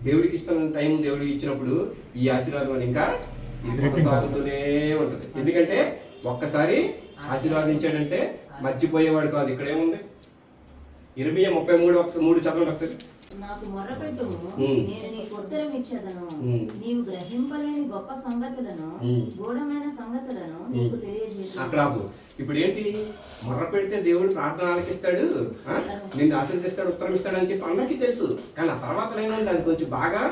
దేవుడికి ఇస్తున్న టైం దేవుడికి ఇచ్చినప్పుడు ఈ ఆశీర్వాదం ఇంకా కొనసాగుతూనే ఉంటుంది. ఎందుకంటే ఒక్కసారి ఆశీర్వాదించాడంటే మర్చిపోయేవాడు కాదు. ఇక్కడ ఏముంది? ఇర్మియా 33:3 చదవండి ఒకసారి. నాకు మొర్రపెట్టుము, నేను నీకు ఉత్తరం ఇచ్చేదను. నీవు గ్రహింపలేని గొప్ప సంగతులను, గూఢమైన సంగతులను నీకు తెలియజేయను. అక్కడ ఇప్పుడు ఏంటి? మొర్ర పెడితే దేవుడు ప్రార్థన ఆలకిస్తాడు, నిన్ను ఆశీర్వదిస్తాడు, ఉత్తరం ఇస్తాడు అని చెప్పి అందరికీ తెలుసు. కానీ ఆ తర్వాత ఏమైంది? అది కొంచెం బాగా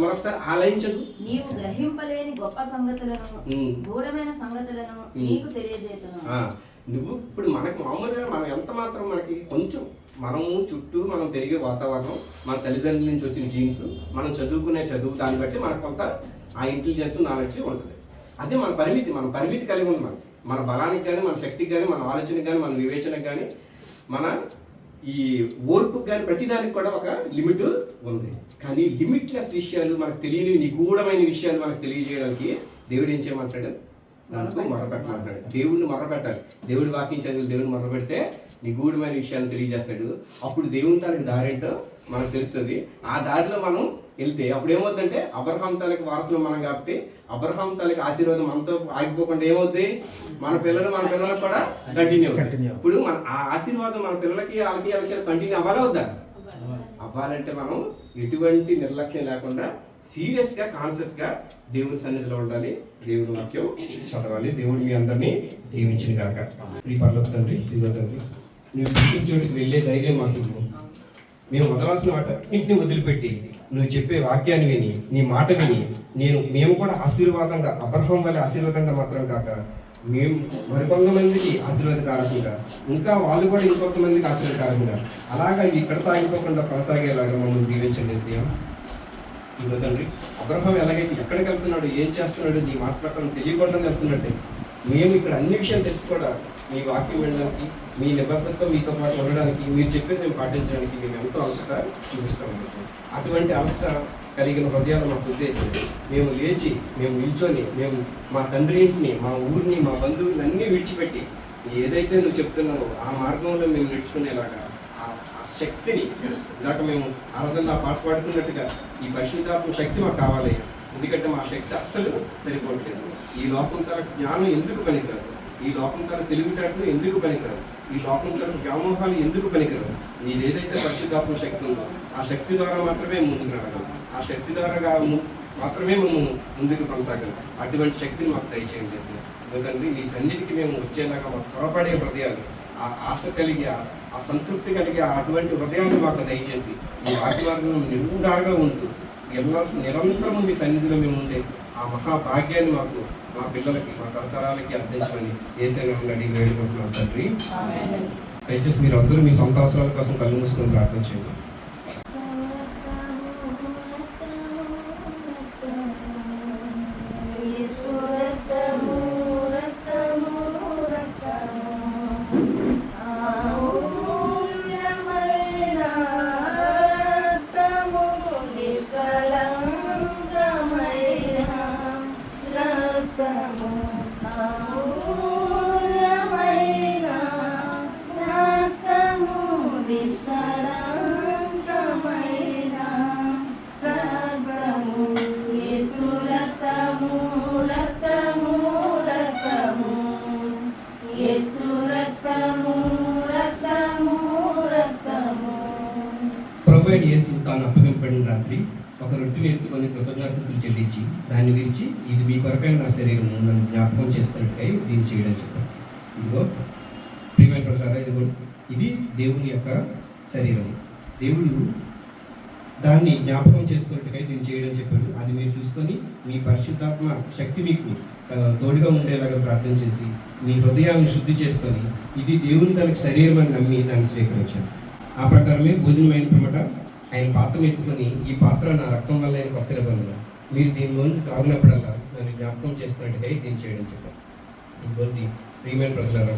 మరొకసారి ఆలయించదు. నీవు గ్రహింపలేని గొప్ప సంగతులను, గూఢమైన సంగతులను నీకు తెలియజేయను. నువ్వు ఇప్పుడు మనకు మామూలుగా మనం ఎంత మాత్రం మనకి కొంచెం మనము చుట్టూ మనం పెరిగే వాతావరణం, మన తల్లిదండ్రుల నుంచి వచ్చిన జీన్స్, మనం చదువుకునే చదువు, దాన్ని బట్టి మనకు కొంత ఆ ఇంటెలిజెన్స్ నాలెడ్జ్ ఉంటుంది. అదే మన పరిమితి కలిగి ఉంది. మన బలానికి కానీ, మన శక్తికి కానీ, మన ఆలోచనకి కానీ, మన వివేచనకు కానీ, మన ఈ ఓర్పుకి కానీ, ప్రతిదానికి కూడా ఒక లిమిట్ ఉంది. కానీ లిమిట్లెస్ విషయాలు, మనకు తెలియని నిగూఢమైన విషయాలు మనకు తెలియజేయడానికి దేవుడు ఏం చేయమంటాడు? దాంట్లో మొరపెట్టమంటాడు. దేవుడిని మొరపెట్టాలి. దేవుడి వాక్యం చదివి దేవుడిని మొరపెడితే నిగూఢమైన విషయాన్ని తెలియజేస్తాడు. అప్పుడు దేవుని తనకి దారేంటో మనకు తెలుస్తుంది. ఆ దారిలో మనం వెళ్తే అప్పుడు ఏమవుతుందంటే అబ్రహాం తనకి వారసులు మనం కాబట్టి అబ్రహాం తనకి ఆశీర్వాదం మనతో ఆగిపోకుండా ఏమవుతుంది? మన పిల్లలకు కూడా కంటిన్యూ అవుతుంది. ఇప్పుడు మన ఆ ఆశీర్వాదం మన పిల్లలకి వాళ్ళకి కంటిన్యూ అవ్వాలవుద్దా? అవ్వాలంటే మనం ఎటువంటి నిర్లక్ష్యం లేకుండా సీరియస్ గా, కాన్షియస్ గా దేవుని సన్నిధిలో ఉండాలి. దేవుని వాక్యం చదవాలి. దేవుడు మీ అందరినీ దీవించిన గాక. ఈ పర్లోక తండ్రి, ఇదిగో తండ్రి, నువ్వు పుట్టిన చోటికి వెళ్ళే ధైర్యం మాకు ఇవ్వు. మేము వదలాల్సిన వాటిని వదిలిపెట్టి నువ్వు చెప్పే వాక్యాన్ని విని, నీ మాట విని మేము కూడా ఆశీర్వాదంగా, అబ్రహాం వల్ల ఆశీర్వాదంగా మాత్రం కాక మేము మరికొంతమందికి ఆశీర్వాదకారకంగా, ఇంకా వాళ్ళు కూడా ఇంకొంతమందికి ఆశీర్వాదకారకంగా, అలాగా ఇక్కడ తాగిపోకుండా కొనసాగేలాగా మమ్మల్ని దీవించండి సీఎం. ఇదిగో తండ్రి, అబ్రహాం ఎలాగైతే ఎక్కడికి వెళ్తున్నాడు, ఏం చేస్తున్నాడు, నీ మాట ప్రకారం తెలియకుండా వెళ్తున్నట్టే మేము ఇక్కడ అన్ని విషయాలు తెలుసుకోవడా, మీ వాక్యం వినడానికి, మీ నిబద్ధతతో మీతో పాటు ఉండడానికి, మీరు చెప్పేది మేము పాటించడానికి మేము ఎంతో అలసట చూపిస్తామండి. అటువంటి అలసట కలిగిన హృదయాలు మాకు ఉద్దేశం. మేము లేచి, మేము నిల్చొని, మేము మా తండ్రి ఇంటిని, మా ఊరిని, మా బంధువుని అన్నీ విడిచిపెట్టి ఏదైతే నువ్వు చెప్తున్నావో ఆ మార్గంలో మేము నడుచుకునేలాగా ఆ శక్తిని, ఇందాక మేము ఆరాధనలో పాట పాడుతున్నట్టుగా ఈ పరిశుద్ధాత్మ శక్తి మాకు కావాలి. ఎందుకంటే మా శక్తి అస్సలు సరిపోవట్లేదు. ఈ లోకం తర జ్ఞానం ఎందుకు పనికిరాదు, ఈ లోకం తర తెలివితేటలు ఎందుకు పనికిరాదు, ఈ లోకం తర వ్యామోహాలు ఎందుకు పనికిరాదు. నీది ఏదైతే పరిశుద్ధాత్మ శక్తి ఉందో ఆ శక్తి ద్వారా మాత్రమే ముందుకు నడగలం, ఆ శక్తి ద్వారా మాత్రమే మేము ముందుకు కొనసాగలం. అటువంటి శక్తిని మాకు దయచేయండి ఎందుకంటే నీ సన్నిధికి మేము వచ్చేలాగా మాకు త్వరపడే హృదయాలు, ఆ ఆశ కలిగి, ఆ సంతృప్తి కలిగి అటువంటి హృదయాన్ని మాకు దయచేసి ఈ వాక్యాలను నిరుడారుగా ఉంటూ నిరంతరం మీ సన్నిధిలో మేము ఉండే ఆ మహాభాగ్యాన్ని మాకు, మా పిల్లలకి, మా తరతరాలకి అందించమని యేసయ్యను అడిగి వేడుకుంటున్నాం తండ్రి. దయచేసి మీరు అందరూ మీ సొంత అవసరాల కోసం కళ్ళు మూసుకొని ప్రార్థన చేయండి. ప్రభువైన యేసు తాను అప్పగింపబడిన రాత్రి ఒక రొట్టెని ఎత్తుకొని కృతజ్ఞతలు చెల్లించి దాన్ని విరిచి, ఇది మీ కొరకైన నా శరీరము, నన్ను జ్ఞాపకం చేసుకున్నట్టుకై దీన్ని చేయడం చెప్పారు. ఇదిగో ప్రియమైన ప్రసాద, ఇది దేవుని యొక్క శరీరం. దేవుడు దాన్ని జ్ఞాపకం చేసుకున్నట్టుకై దీన్ని చేయడం చెప్పాడు. అది మీరు చూసుకొని మీ పరిశుద్ధాత్మ శక్తి మీకు తోడుగా ఉండేలాగా ప్రార్థన చేసి మీ హృదయాన్ని శుద్ధి చేసుకొని ఇది దేవుని తనకి శరీరం అని నమ్మి దాన్ని స్వీకరించాడు. ఆ ప్రకారమే భోజనమైన పిమ్మట ఆయన పాత్ర ఎత్తుకొని, ఈ పాత్ర నా రక్తం వల్ల ఆయన కొత్త ఇవ్వను, మీరు దీని నుంచి త్రాగినప్పుడల్లా నన్ను జ్ఞాపకం చేసుకున్నట్టుగా దీన్ని చేయడం చెప్పారు. ఇంకోటి ప్రియమైన ప్రజలారా,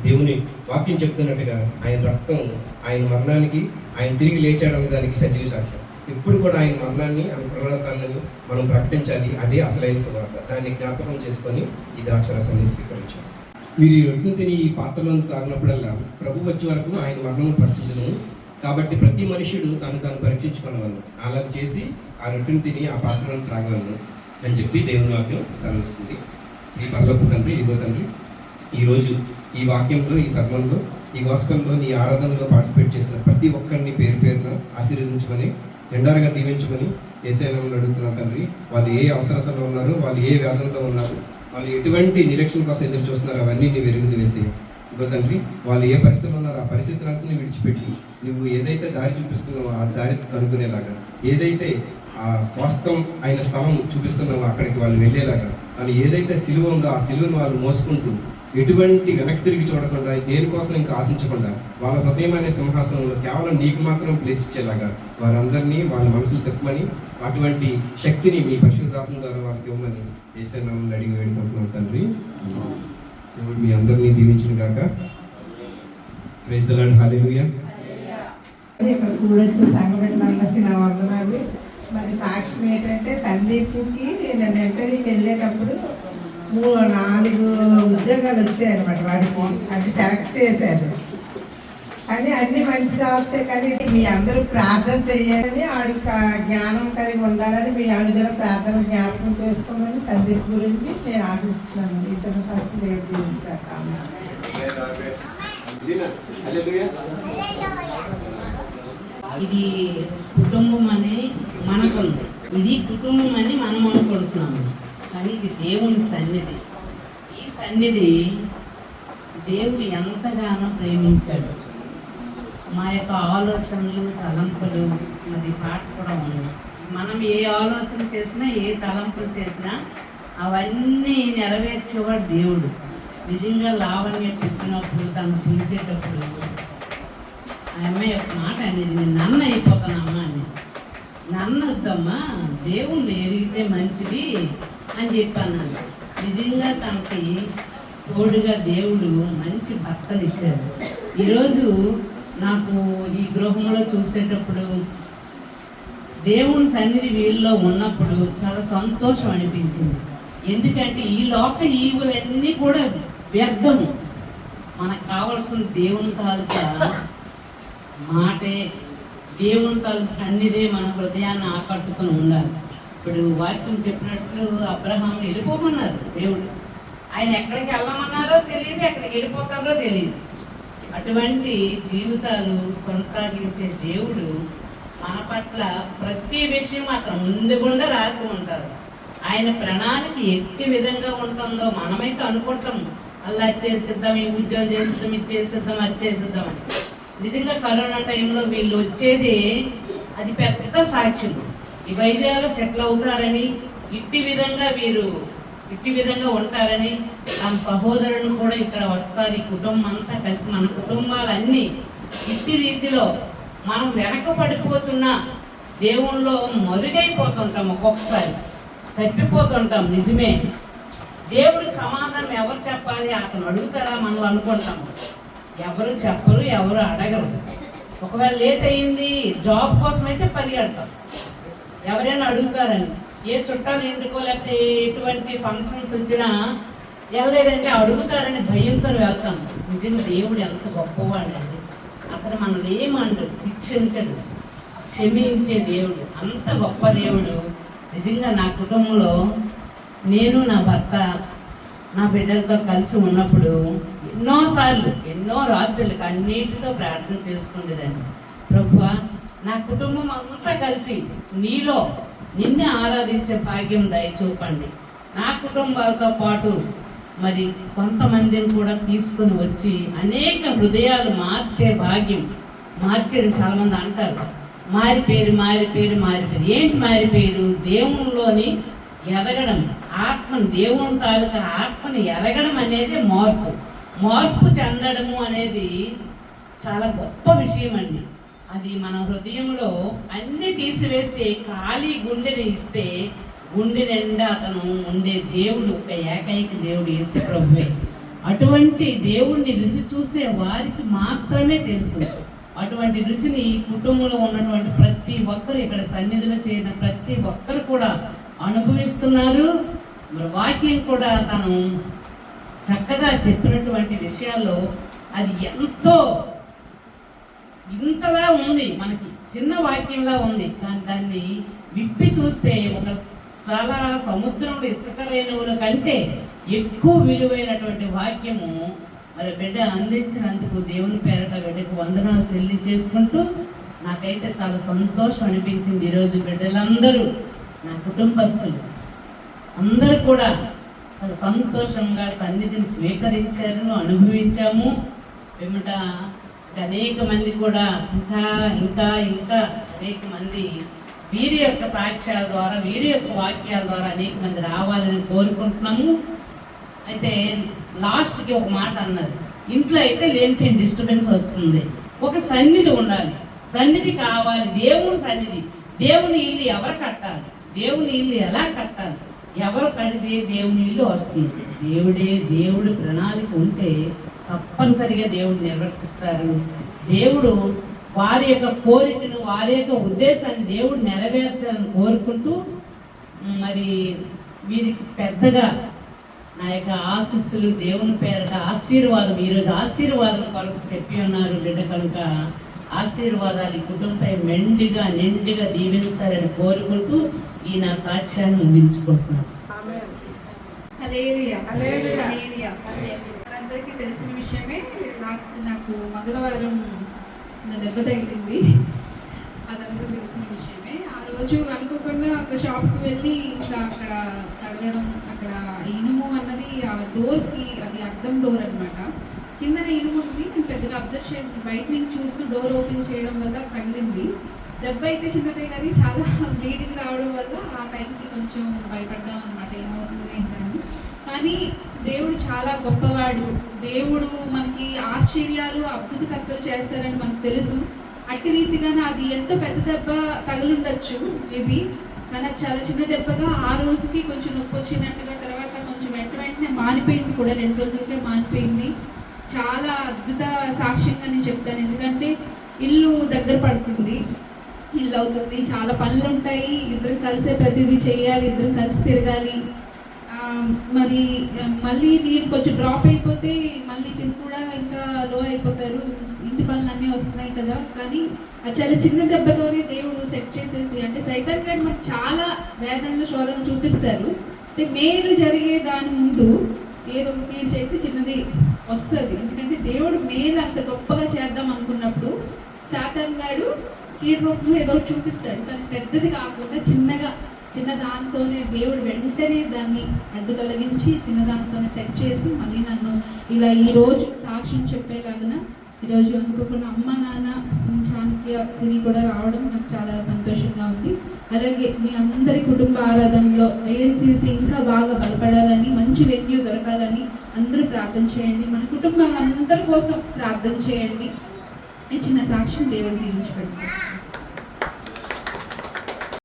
దేవుని వాక్యం చెప్తున్నట్టుగా ఆయన రక్తం, ఆయన మరణానికి, ఆయన తిరిగి లేచాడనే దానికి సజీవ సాక్ష్యం. ఇప్పుడు కూడా ఆయన మరణాన్ని, ఆయన పునరుత్థానాన్ని మనం ప్రకటించాలి. అదే అసలైన సువార్త. దాన్ని జ్ఞాపకం చేసుకొని ఈ ద్రాక్షరసాన్ని స్వీకరించాలి. మీరు ఈ రొట్టెను తిని ఈ పాత్రలను తాగినప్పుడల్లా ప్రభు వచ్చే వరకు ఆయన మరణం ప్రకటించను. కాబట్టి ప్రతి మనుషుడు తాను పరీక్షించుకునేవాళ్ళు. అలా చేసి ఆ రొట్టెను తిని ఆ పాత్రలను త్రాగలను అని చెప్పి దేవుని వాక్యం సెలవిస్తుంది. ఈ పరలోక తండ్రి, ఇదిగో తండ్రి, ఈరోజు ఈ వాక్యంలో, ఈ సర్మంలో, ఈ గోస్పెల్లో, నీ ఆరాధనలో పార్టిసిపేట్ చేసిన ప్రతి ఒక్కరిని పేరు పేరున ఆశీర్వదించమని, నిండారుగా దీవించమని యేసయ్యను అడుగుతున్నాం తండ్రి. వాళ్ళు ఏ అవసరతలో ఉన్నారు, వాళ్ళు ఏ వేదనలో ఉన్నారు, వాళ్ళు ఎటువంటి నిరీక్షణ కోసం ఎదురు చూస్తున్నారు, అవన్నీ నీ వెలుగు వేసి ఇదిగో తండ్రి, వాళ్ళు ఏ పరిస్థితుల్లో ఉన్నారో ఆ పరిస్థితులను విడిచిపెట్టి నువ్వు ఏదైతే దారి చూపిస్తున్నావో ఆ దారి కనుక్కునేలాగా, ఏదైతే ఆ స్వాస్థం అయిన స్థలం చూపిస్తున్నావో అక్కడికి వాళ్ళు వెళ్ళేలాగా, అని ఏదైతే సిలువ ఉందో ఆ సిలువను వాళ్ళు మోసుకుంటూ ఎటువంటి వెనక్కి తిరిగి చూడకుండా, దేనికోసం ఇంకా ఆశించకుండా, వాళ్ళ హృదయం అనే సింహాసనంలో కేవలం నీకు మాత్రం ప్లేస్ ఇచ్చేలాగా వారందరినీ వాళ్ళ మనసులు తిప్పమని, అటువంటి శక్తిని మీ పరిశుద్ధాత్మ ద్వారా వాళ్ళకి ఇవ్వమని యేసయ్యను అడిగి వేడుకుంటున్నాం తండ్రి. దేవుడు మీ అందరినీ దీవించిన గాక. Praise the Lord. హల్లెలూయా. ఇక్కడ కూడొచ్చిన సంఘటనలందరికీ నా వందనాలు. మరి సాక్ష్యం ఏంటంటే, సందీప్కి నేను ఇంటర్వ్యూకి వెళ్ళేటప్పుడు 4 ఉద్యోగాలు వచ్చాయన్నమాట వాడికి. అది సెలెక్ట్ చేశారు. కానీ అన్ని మంచి జాబ్సే. కానీ మీ అందరూ ప్రార్థన చేయాలని, ఆడికి జ్ఞానం కలిగి ఉండాలని మీ అందరూ ప్రార్థన జ్ఞాపకం చేసుకోమని సందీప్ గురించి నేను ఆశిస్తున్నాను. ఈ సంవత్సరం దేవుడు దీవించుకుంటాను. ఇది కుటుంబం అని మనకుంది, ఇది కుటుంబం అని మనం అనుకుంటున్నాము. కానీ ఇది దేవుని సన్నిధి. ఈ సన్నిధి దేవుడు ఎంతగానో ప్రేమించాడు. మా యొక్క ఆలోచనలు, తలంపులు, మరి పాట కూడా ఉంది. మనం ఏ ఆలోచన చేసినా, ఏ తలంపులు చేసినా అవన్నీ నెరవేర్చేవాడు దేవుడు. నిజంగా లావణ్య పెట్టినప్పుడు, తను పిలిచేటప్పుడు ఆ అమ్మాయి ఒక మాట అనేది, నేను నన్ను అయిపోతానమ్మా అని. నన్ను వద్దమ్మా, దేవుణ్ణి ఎరిగితే మంచిది అని చెప్పాను. నిజంగా తనకి తోడుగా దేవుడు మంచి భర్తను ఇచ్చారు. ఈరోజు నాకు ఈ గృహంలో చూసేటప్పుడు దేవుని సన్నిధి వీళ్ళలో ఉన్నప్పుడు చాలా సంతోషం అనిపించింది. ఎందుకంటే ఈ లోక ఈవులన్నీ కూడా వ్యర్థము. మనకు కావాల్సిన దేవుని తాలూకా మాటే, దేవుని తాలూకా సన్నిధే మన హృదయాన్ని ఆకట్టుకుని ఉండాలి. ఇప్పుడు వాక్యం చెప్పినట్లు అబ్రహాం వెళ్ళిపోమన్నారు దేవుడు. ఆయన ఎక్కడికి వెళ్ళమన్నారో తెలియదు, ఎక్కడికి వెళ్ళిపోతారో తెలియదు. అటువంటి జీవితాలు కొనసాగించే దేవుడు మన పట్ల ప్రతి విషయం అతను ముందు గుండా రాసి ఉంటారు. ఆయన ప్రణాళిక ఎట్టి విధంగా ఉంటుందో మనమైతే అనుకుంటాం, అలా చేసిద్దాం, ఈ ఉద్యోగం చేసిద్దాం, ఇది చేసిద్దాం, అది చేసిద్దాం అని. నిజంగా కరోనా టైంలో వీళ్ళు వచ్చేది అది పెద్ద సాక్ష్యం. ఈ వైద్యాలు సెటిల్ అవుతారని, ఇట్టి విధంగా ఉంటారని, తమ సహోదరులను కూడా ఇక్కడ వస్తారు. ఈ కుటుంబం అంతా కలిసి, మన కుటుంబాలన్నీ ఇట్టి రీతిలో మనం వెనకపడిపోతున్న దేవుళ్ళలో మరుగైపోతుంటాం, ఒక్కొక్కసారి తప్పిపోతుంటాం. నిజమే, దేవుడికి సమాధానం ఎవరు చెప్పాలి, అతను అడుగుతారా మనం అనుకుంటాము. ఎవరు చెప్పరు, ఎవరు అడగరు. ఒకవేళ లేట్ అయ్యింది జాబ్ కోసం అయితే పరిగెడతాం, ఎవరైనా అడుగుతారని. ఏ చుట్టాలు ఇంటికో లేకపోతే ఎటువంటి ఫంక్షన్స్ వచ్చినా ఎవరైదంటే అడుగుతారని భయంతో వెళ్తాం. నిజంగా దేవుడు ఎంత గొప్పవాడు అండి. అతను మనల్ని ఏమంటాడు, శిక్షించడు, క్షమించే దేవుడు. అంత గొప్ప దేవుడు. నిజంగా నా కుటుంబంలో నేను, నా భర్త, నా బిడ్డలతో కలిసి ఉన్నప్పుడు ఎన్నోసార్లు, ఎన్నో రాత్రులు కన్నీటితో ప్రార్థన చేసుకునేదాన్ని. ప్రభువా, నా కుటుంబం అంతా కలిసి నిన్నే ఆరాధించే భాగ్యం దయచూపండి. నా కుటుంబాలతో పాటు మరి కొంతమందిని కూడా తీసుకుని వచ్చి అనేక హృదయాలు మార్చే భాగ్యం. మార్చేది చాలామంది అంటారు, మారిపోయారు. ఏంటి మారిపోయారు? దేవునిలోని ఎదగడం, ఆత్మను, దేవుని తాలూకా ఆత్మని ఎరగడం అనేది మార్పు చెందడము అనేది చాలా గొప్ప విషయం అండి. అది మన హృదయంలో అన్నీ తీసివేస్తే, ఖాళీ గుండెని ఇస్తే, గుండె నిండా అతను ఉండే దేవుడు ఒక ఏకైక దేవుడు యేసు ప్రభువే. అటువంటి దేవుణ్ణి రుచి చూసే వారికి మాత్రమే తెలుసు. అటువంటి రుచిని ఈ కుటుంబంలో ఉన్నటువంటి ప్రతి ఒక్కరు, ఇక్కడ సన్నిధిలో చేరిన ప్రతి ఒక్కరు కూడా అనుభవిస్తున్నారు. మరి వాక్యం కూడా తను చక్కగా చెప్పినటువంటి విషయాల్లో అది ఎంతో ఇంతలా ఉంది, మనకి చిన్న వాక్యంలా ఉంది, కానీ దాన్ని విప్పి చూస్తే ఒక చాలా సముద్రంలో ఇసుక రేణువుల కంటే ఎక్కువ విలువైనటువంటి వాక్యము మరి బిడ్డ అందించినందుకు దేవుని పేరట బిడ్డకు వందనాలు చెల్లించేసుకుంటూ నాకైతే చాలా సంతోషం అనిపించింది. ఈరోజు బిడ్డలందరూ, నా కుటుంబస్తులు అందరూ కూడా చాలా సంతోషంగా సన్నిధిని స్వీకరించారు, అనుభవించాము. ఏమిట అనేక మంది కూడా ఇంకా ఇంకా ఇంకా అనేక మంది వీరి యొక్క సాక్ష్యాల ద్వారా, వీరి యొక్క వాక్యాల ద్వారా అనేక మంది రావాలని కోరుకుంటున్నాము. అయితే లాస్ట్కి ఒక మాట అన్నారు, ఇంట్లో అయితే లేనిపోయిన డిస్టర్బెన్స్ వస్తుంది, ఒక సన్నిధి ఉండాలి, సన్నిధి కావాలి, దేవుని సన్నిధి. దేవుని ఇల్లు ఎవరు కట్టాలి, దేవుని ఇల్లు ఎలా కట్టాలి, ఎవరు కడితే దేవుని ఇల్లు వస్తుంది. దేవుడి ప్రణాళిక ఉంటే తప్పనిసరిగా దేవుడు నిర్వర్తిస్తారు. దేవుడు వారి యొక్క కోరికను, వారి యొక్క ఉద్దేశాన్ని దేవుడు నెరవేర్చాలని కోరుకుంటూ మరి వీరికి పెద్దగా నా యొక్క ఆశీస్సులు, దేవుని పేరట ఆశీర్వాదం, ఈరోజు ఆశీర్వాదం కొరకు చెప్పి ఉన్నారు బిడ్డ కనుక ఆశీర్వాదాలు ఈ కుటుంబంపై మెండిగా నిండిగా దీవించాలని కోరుకుంటూ ఈ నా సాక్ష్యాన్ని ముగించుకుంటున్నాను. మనందరికీ తెలిసిన విషయమే, నాకు మంగళవారం చిన్న దెబ్బ తగిలింది, అదందరికీ తెలిసిన విషయమే. ఆ రోజు అనుకోకుండా ఒక షాప్కి వెళ్ళి ఇంకా అక్కడ తగలడం, అక్కడ ఇనుము అన్నది ఆ డోర్కి, అది అద్దం డోర్ అనమాట, కిందన ఇనుము ఉంది. నేను పెద్దగా అబ్జర్వ్ చేయలేదు, బయట నుంచి చూస్తూ డోర్ ఓపెన్ చేయడం వల్ల తగిలింది. దెబ్బ అయితే చిన్నదే కానీ చాలా బ్లీడింగ్ రావడం వల్ల ఆ టైంకి కొంచెం భయపడ్డాం అనమాట, ఏమవుతుంది ఏంటని. కానీ దేవుడు చాలా గొప్పవాడు, దేవుడు మనకి ఆశ్చర్యాలు, అద్భుతకర్తలు చేస్తారని మనకు తెలుసు. అట్టి రీతిగానే అది ఎంతో పెద్ద దెబ్బ తగులుండొచ్చు మేబీ, కానీ అది చాలా చిన్న దెబ్బగా ఆ రోజుకి కొంచెం నొప్పి వచ్చినట్టుగా, తర్వాత కొంచెం వెంటనే మానిపోయింది కూడా, 2 రోజులకే మానిపోయింది. చాలా అద్భుత సాక్ష్యంగా నేను చెప్తాను, ఎందుకంటే ఇల్లు దగ్గర పడుతుంది, ఇల్లు అవుతుంది, చాలా పనులు ఉంటాయి, ఇద్దరం కలిసే ప్రతిదీ చేయాలి, ఇద్దరం కలిసి తిరగాలి. మరి మళ్ళీ నీరు కొంచెం డ్రాప్ అయిపోతే మళ్ళీ తిని కూడా ఇంకా లో అయిపోతారు, ఇంటి పనులు అన్నీ వస్తున్నాయి కదా. కానీ అది చాలా చిన్న దెబ్బతోనే దేవుడు సెట్ చేసేసి, అంటే సైతాన్ గారు మనకు చాలా వేదనలు, శోధనలు చూపిస్తారు. అంటే మేలు జరిగే దాని ముందు ఏదో ఒక కీడు చేస్తే చిన్నది వస్తుంది, ఎందుకంటే దేవుడు మేలు అంత గొప్పగా చేద్దాం అనుకున్నప్పుడు సాతాన్ గారు కీడు రూపంలో ఏదో చూపిస్తాడు, కానీ పెద్దది కాకుండా చిన్న దాంతోనే దేవుడు వెంటనే దాన్ని అడ్డు తొలగించి చిన్న దాంతోనే సెట్ చేసి మళ్ళీ నన్ను ఇలా ఈరోజు సాక్ష్యం చెప్పేలాగా ఈరోజు అనుకోకుండా అమ్మ నాన్న చాణక్య సిరి కూడా రావడం నాకు చాలా సంతోషంగా ఉంది. అలాగే మీ అందరి కుటుంబ ఆరాధనలో ఏఎన్సీసీ ఇంకా బాగా బలపడాలని, మంచి వెన్యూ దొరకాలని అందరూ ప్రార్థన చేయండి, మన కుటుంబాలందరి కోసం ప్రార్థన చేయండి. ఈ చిన్న సాక్ష్యం దేవుడు దీవించి పెడతారు.